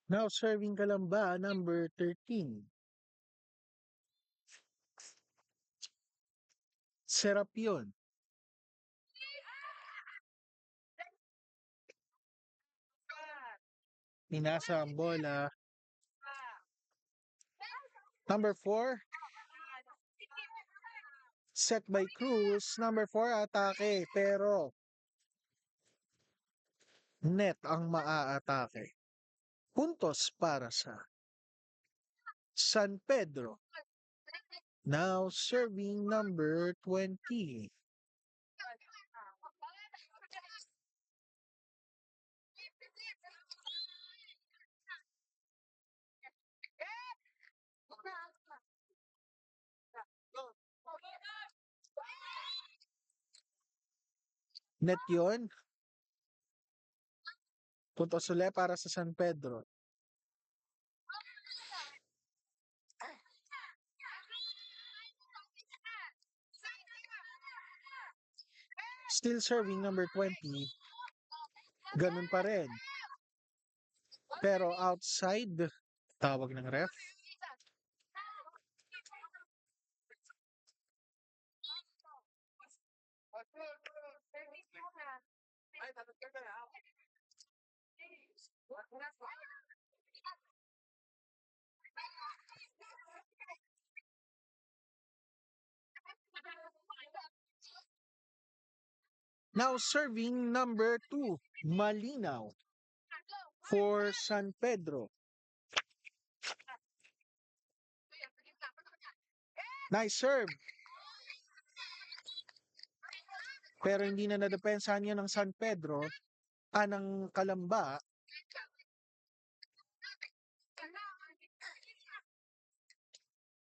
B: Now serving Kalamba, number 13. Serapion. Pinasa ang bola. Number 4. Set by Cruz. Number 4, atake. Pero net ang maaatake. Puntos para sa San Pedro. Now serving number 20. Net yun. Puntos ulit para sa San Pedro. Still serving number 20. Ganun pa rin. Pero outside, tawag ng ref. Now serving number 2, Malinaw for San Pedro. Nice serve. Pero hindi na nadepensahan yan ng San Pedro, ng Kalamba.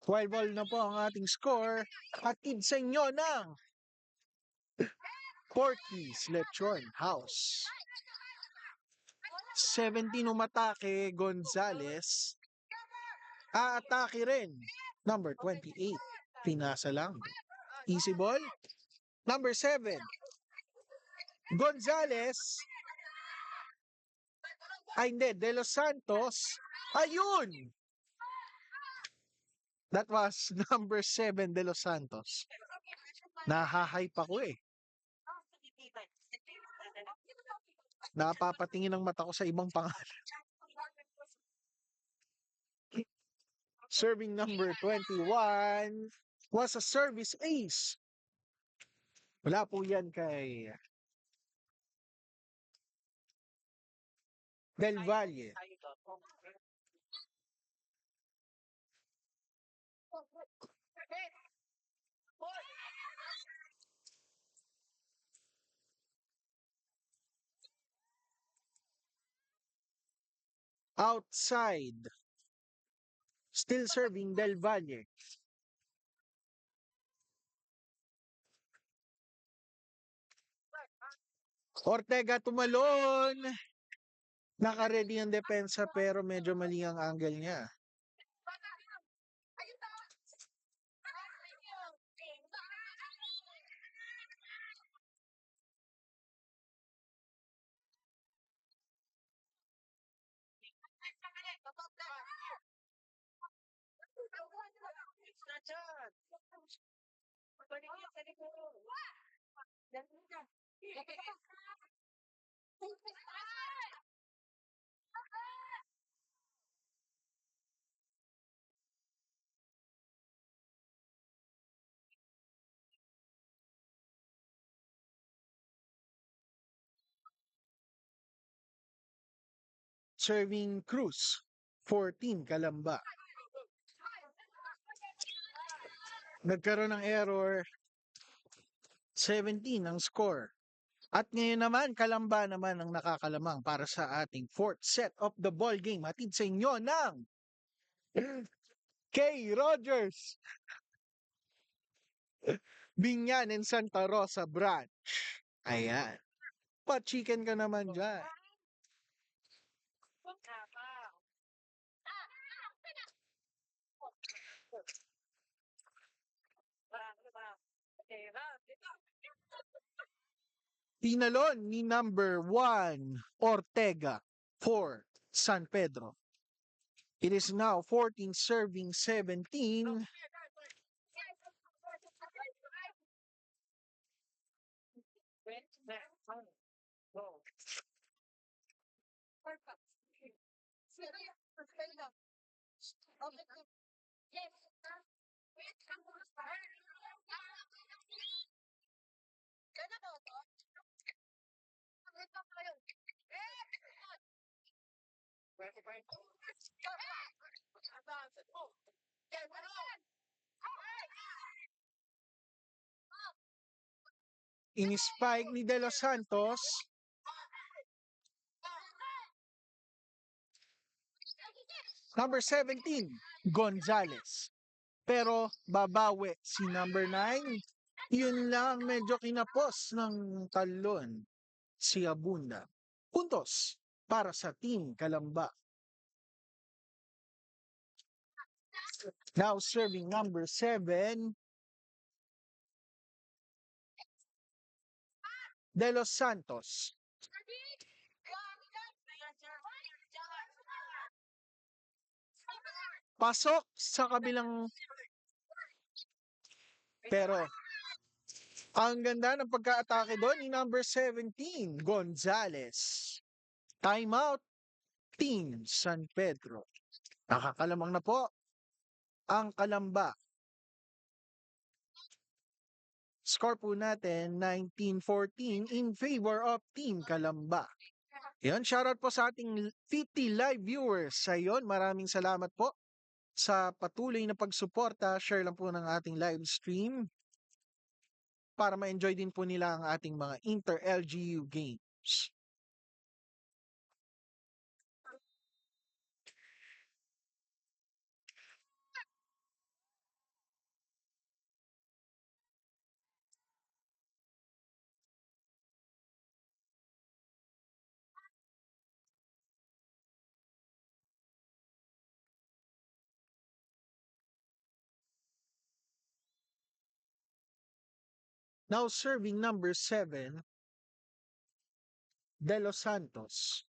B: While ball na po ang ating score, hatid sa inyo ng Porky's Lechon House. 17 umatake, Gonzales. Aatake rin, number 28. Pinasa lang. Easy ball. Number 7. Gonzales. Ay hindi, De Los Santos. Ayun! That was number 7, De Los Santos. Nahahype ako eh. Napapatingin ang mata ko sa ibang pangalan. Serving number 21 was a service ace. Wala po yan kay Del Valle. Outside. Still serving Del Valle. Ortega tumalon. Naka-ready ang depensa pero medyo mali ang angle niya. Serving Cruz, 14 Kalamba. Nagkaroon ng error, 17 ang score. At ngayon naman, Kalamba naman ang nakakalamang para sa ating fourth set of the ball game. Hatid sa inyo ng K. Rogers. Binyan and Santa Rosa branch. Ayan. Pa-chicken ka naman dyan. Tinalon ni number 1, Ortega for San Pedro. It is now 14 serving 17. In-spike ni De Los Santos. Number 17, Gonzales. Pero babawi si number 9. Yun lang, medyo kinapos ng talon si Abunda. Puntos para sa team Kalamba. Now serving number 7. De Los Santos. Pasok sa kabilang, pero ang ganda ng pagka-atake doon ni number 17, Gonzales. Timeout, Team San Pedro. Nakakalamang na po ang Kalamba. Score po natin 19-14 in favor of Team Kalamba. Yan, shoutout po sa ating 50 live viewers. Sa yon, maraming salamat po sa patuloy na pagsuporta. Share lang po ng ating live stream para ma-enjoy din po nila ang ating mga inter-LGU games. Now serving number 7, De Los Santos.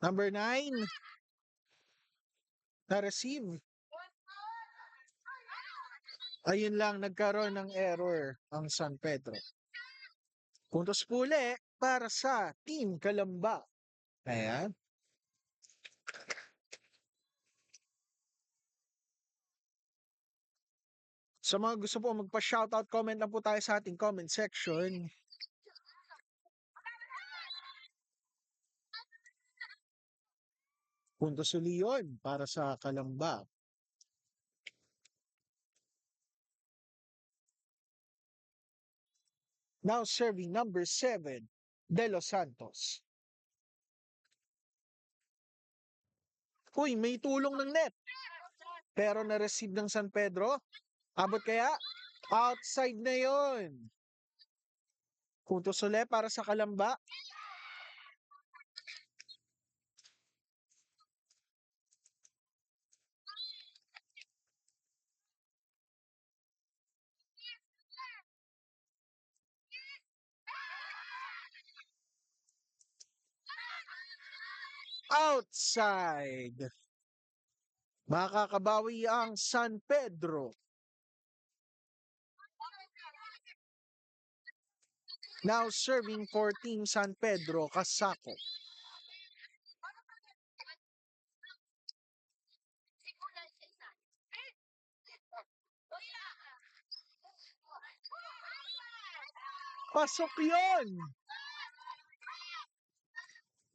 B: Number 9, na-receive. Ayun lang, nagkaroon ng error ang San Pedro. Puntos puli para sa Team Kalamba. Ayan. Sa mga gusto po magpa-shoutout, comment lang po tayo sa ating comment section. Puntos uli yun para sa Kalamba. Now serving number 7, De Los Santos. Uy, may tulong ng net. Pero na-receive ng San Pedro. Abot kaya? Outside na yon. Puntos uli para sa Kalamba. Outside. Makakabawi ang San Pedro. Now serving for Team San Pedro, Kasako. Pasok yon.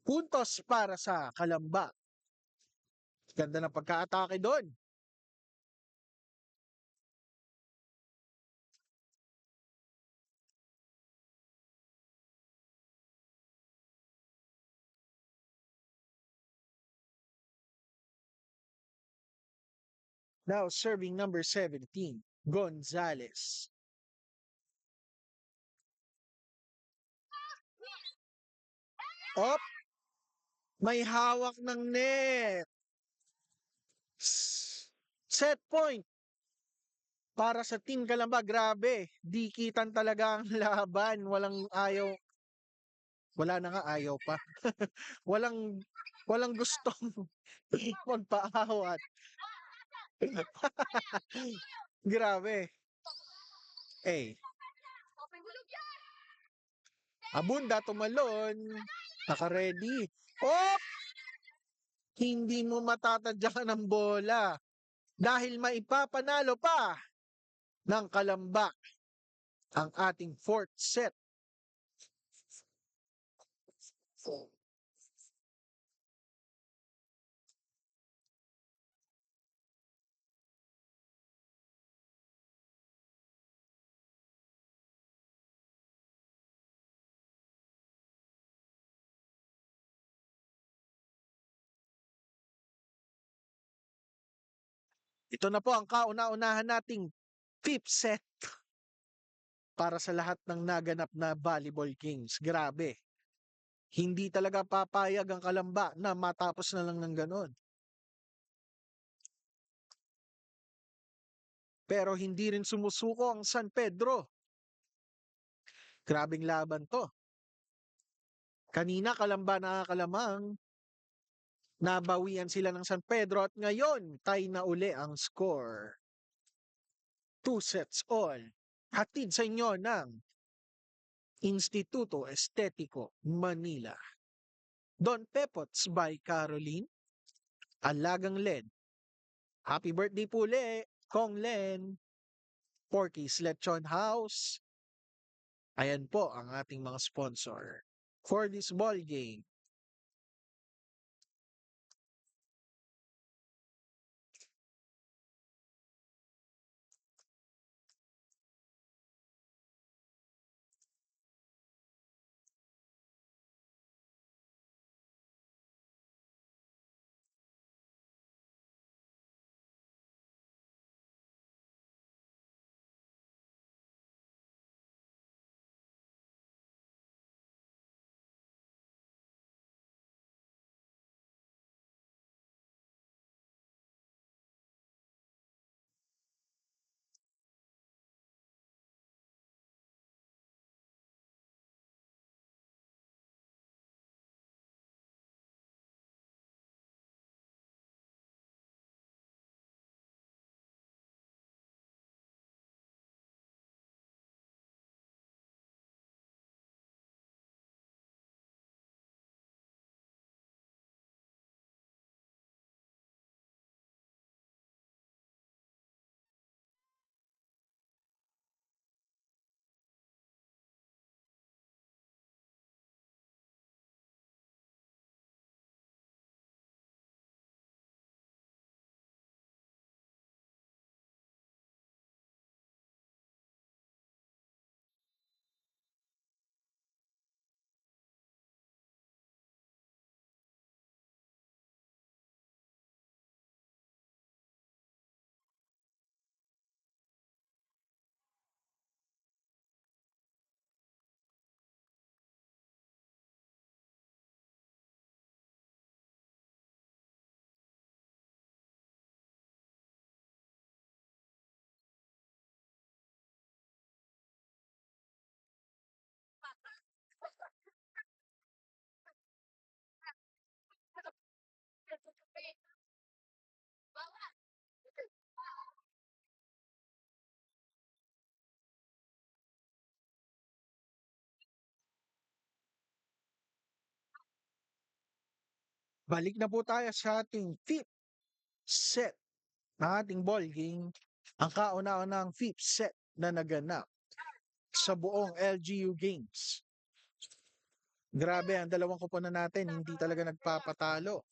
B: Puntos para sa Kalamba. Ganda ng pagka-atake doon. Now serving number 17, Gonzales. Op! May hawak ng net. Set point para sa Team Kalamba. Grabe, dikitan talaga ang laban. Walang ayaw. Wala na nga, ayaw pa. walang gustong magpaawat. Grabe. Eh. Abunda, tumalon. Naka-ready. Oh! Hindi mo matatadyakan ng bola dahil maipapanalo pa ng Kalamba ang ating fourth set. Ito na po ang kauna-unahan nating fifth set para sa lahat ng naganap na volleyball games. Grabe. Hindi talaga papayag ang Kalamba na matapos na lang ng ganon. Pero hindi rin sumusuko ang San Pedro. Grabing laban 'to. Kanina Kalamba nakakalamang, nabawian sila ng San Pedro at ngayon tie na uli ang score. 2-2 hatid sa inyo ng Instituto Estetiko Manila. Don Pepots by Caroline Alagang Len. Happy birthday po uli, Kong Len. Porky's Lechon House. Ayan po ang ating mga sponsor for this ball game. Balik na po tayo sa ating fifth set ng ating ball game. Ang kauna-unang fifth set na naganap sa buong LGU Games. Grabe, ang dalawang koponan natin hindi talaga nagpapatalo.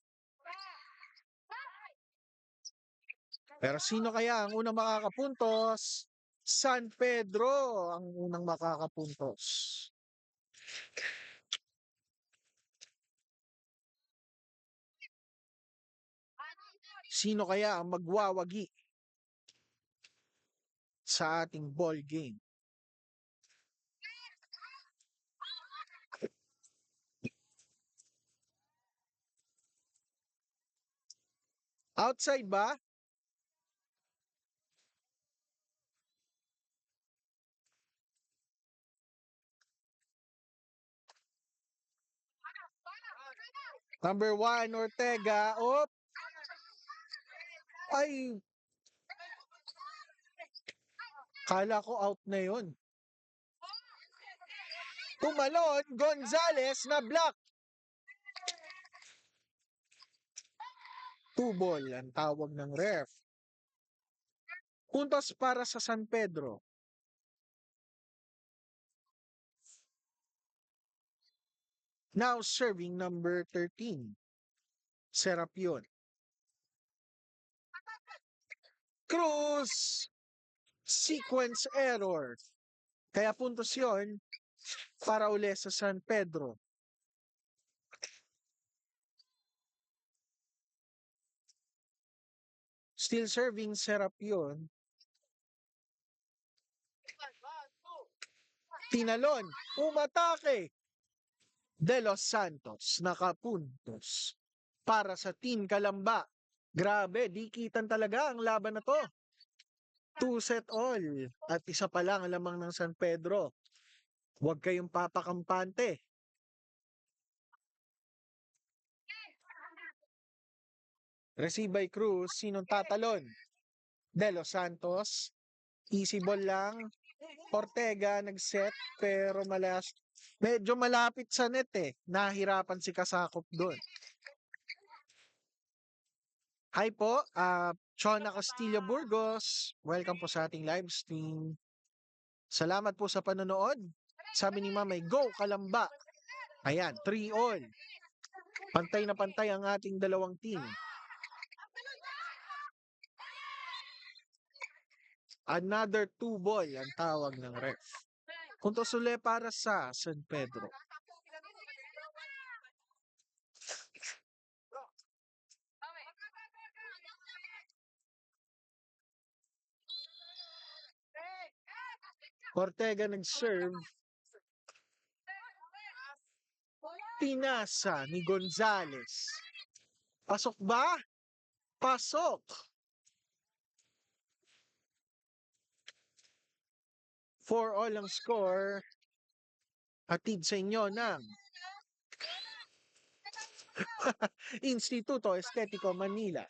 B: Pero sino kaya ang unang makakapuntos? San Pedro ang unang makakapuntos. Sino kaya ang magwawagi sa ating ball game? Outside ba? Number 1, Ortega. Op! Ay! Kala ko out na yun. Tumalon, Gonzales na block. 2-ball ang tawag ng ref. Puntos para sa San Pedro. Now serving number 13. Serapion. Cruz! Sequence error. Kaya puntos yun para uli sa San Pedro. Still serving Serapion. Tinalon. Umatake. De Los Santos. Nakapuntos. Para sa Team Kalamba. Grabe, dikitan talaga ang laban na to. 2 set all. At isa pa lang ang lamang ng San Pedro. Huwag kayong papakampante. Receive by Cruz, sinong tatalon? De Los Santos, easy ball lang. Ortega nag-set pero medyo malapit sa net eh. Nahirapan si Kasakop doon. Hi po, Chona Castillo Burgos. Welcome po sa ating live stream. Salamat po sa panonood. Sabi ni Mamay, go Kalamba. Ayan, 3 all. Pantay na pantay ang ating dalawang team. Another 2 ball ang tawag ng ref. Puntos uli para sa San Pedro. Ortega nag-serve. Pinasa ni Gonzales. Pasok ba? Pasok! 4 all ang score. Hatid sa inyo ng Instituto Estético Manila.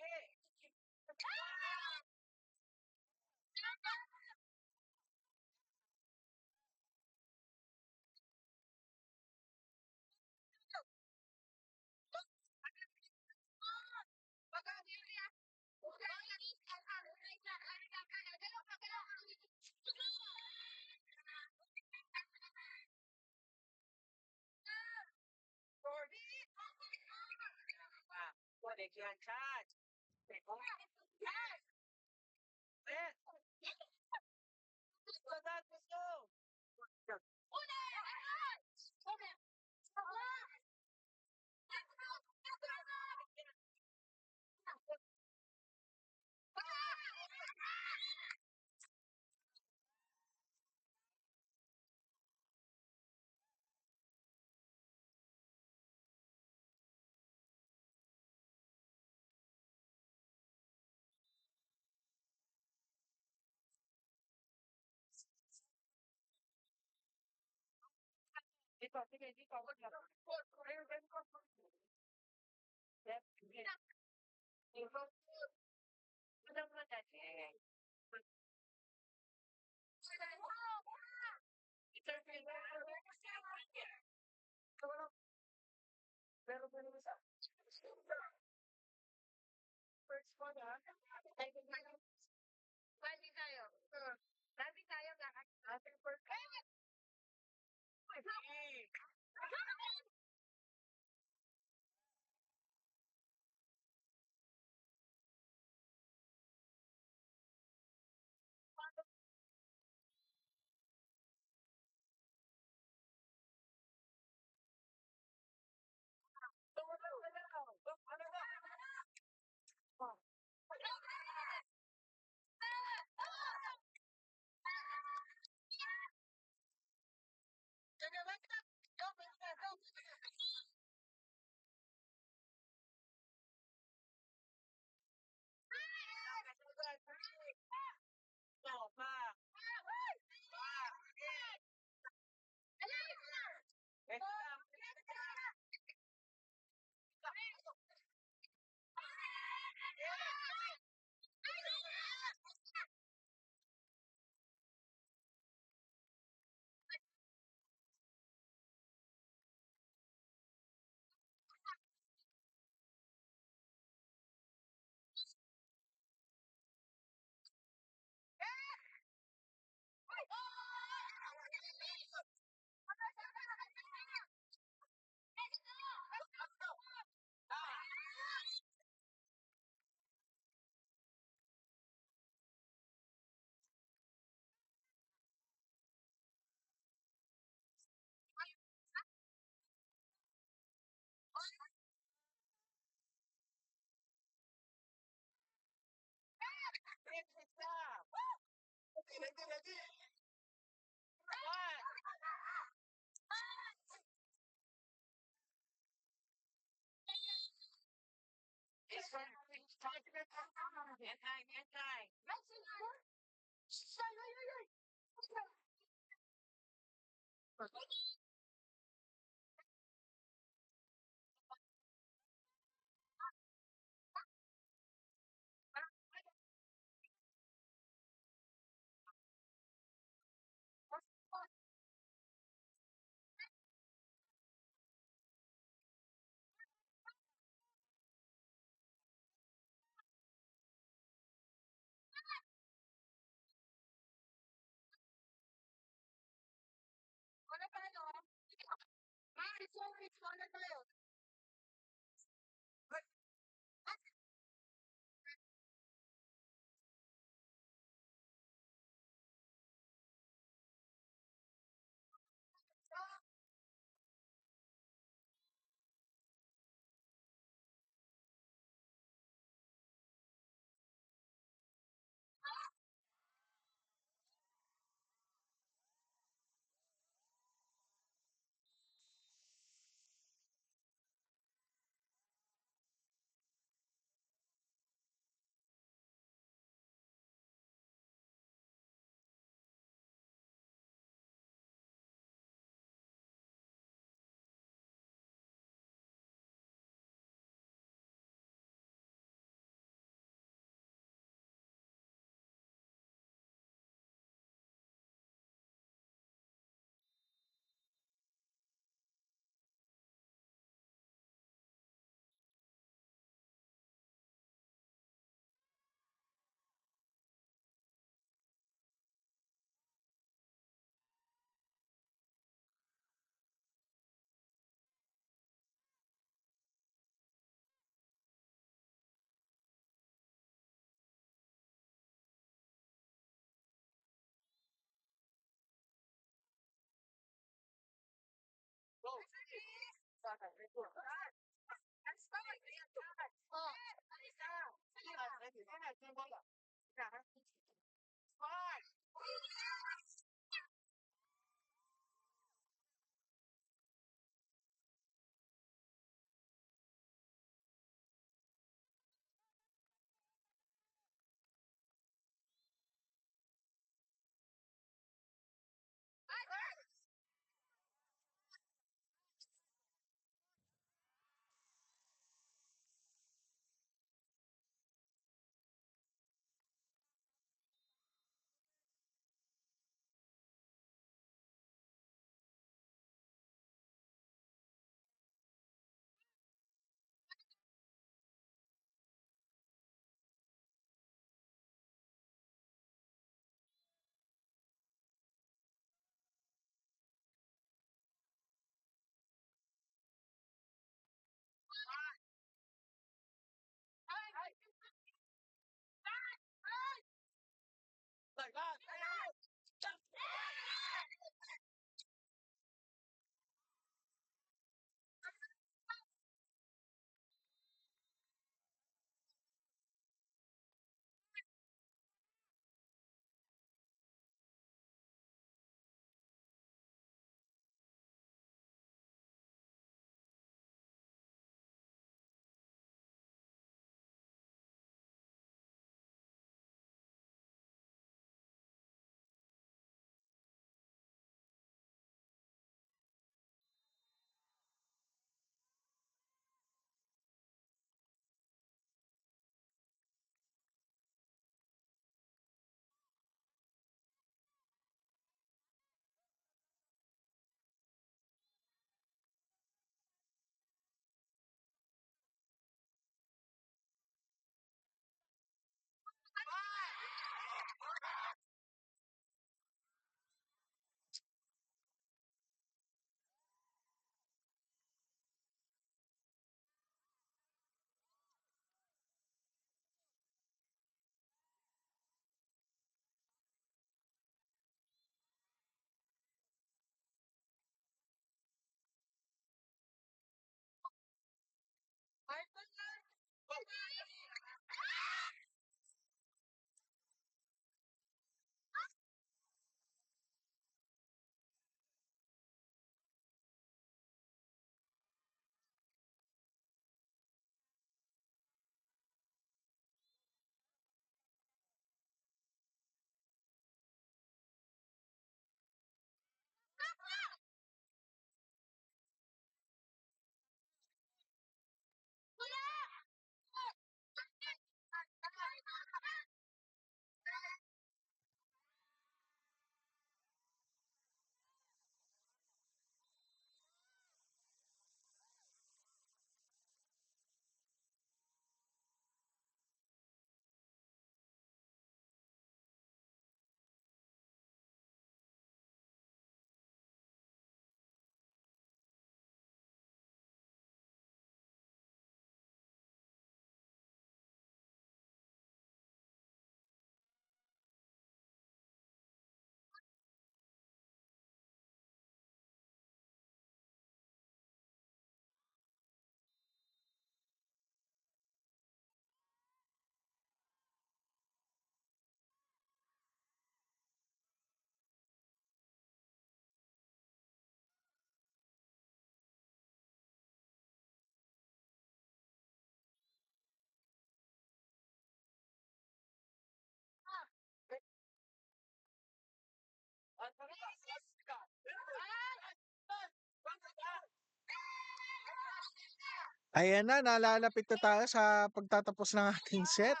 B: Ayan na, nalalapit na tayo sa pagtatapos ng ating set.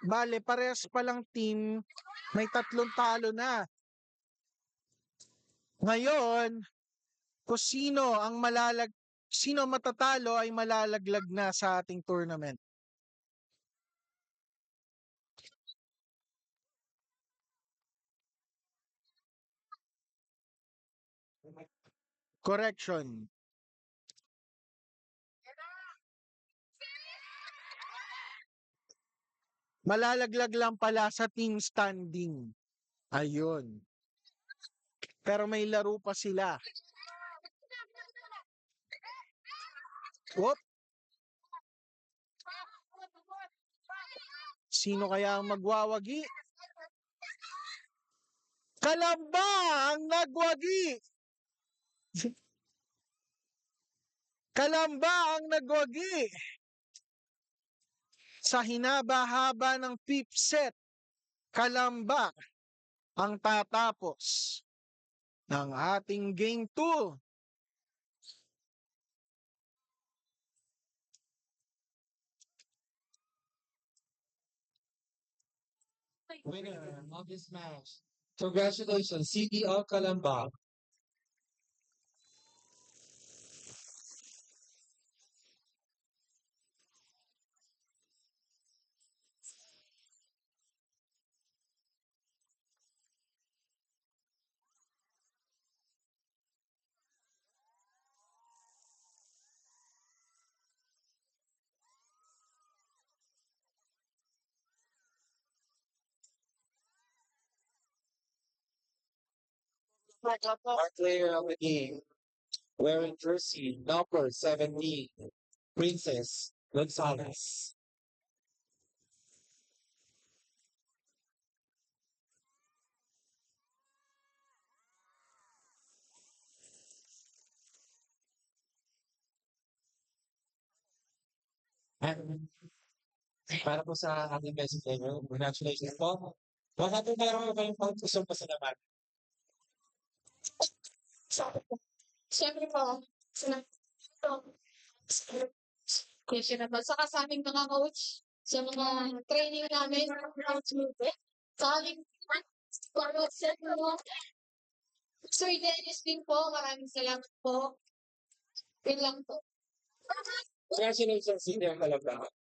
B: Bale, parehas palang team, may 3 talo na. Ngayon, kung sino matatalo ay malalaglag na sa ating tournament. Correction. Malalaglag lang pala sa team standing. Ayun. Pero may laro pa sila. Whoop. Sino kaya ang magwawagi? Kalamba ang nagwagi! Kalamba ang nagwagi! Sa hinaba-haba ng fifth set, Kalamba ang tatapos ng ating game 2.
A: Winner of this match. Congratulations, CDO Kalamba. Our player of the game, wearing jersey number 17, Princess Gonzalez. And para po sa ating best player, congratulations po. Baka po meron kayong gusto pasalamat.
C: Siyempre po, question naman. Saka sa aming mga coach, sa mga training namin, sa aming set mo, Sir Dennis din po, maraming salamat po. Yun lang po.
A: Congratulations, CDO Kalamba.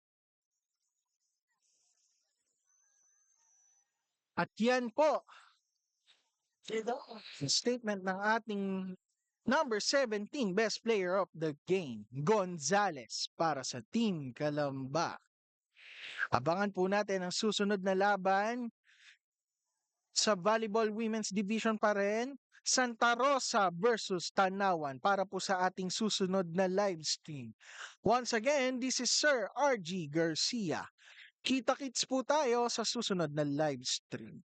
B: At yan po, ang statement ng ating number 17 best player of the game, Gonzales, para sa Team Kalamba. Abangan po natin ang susunod na laban sa Volleyball Women's Division pa rin, Santa Rosa versus Tanawan para po sa ating susunod na live stream. Once again, this is Sir RG Garcia. Kita-kits po tayo sa susunod na live stream.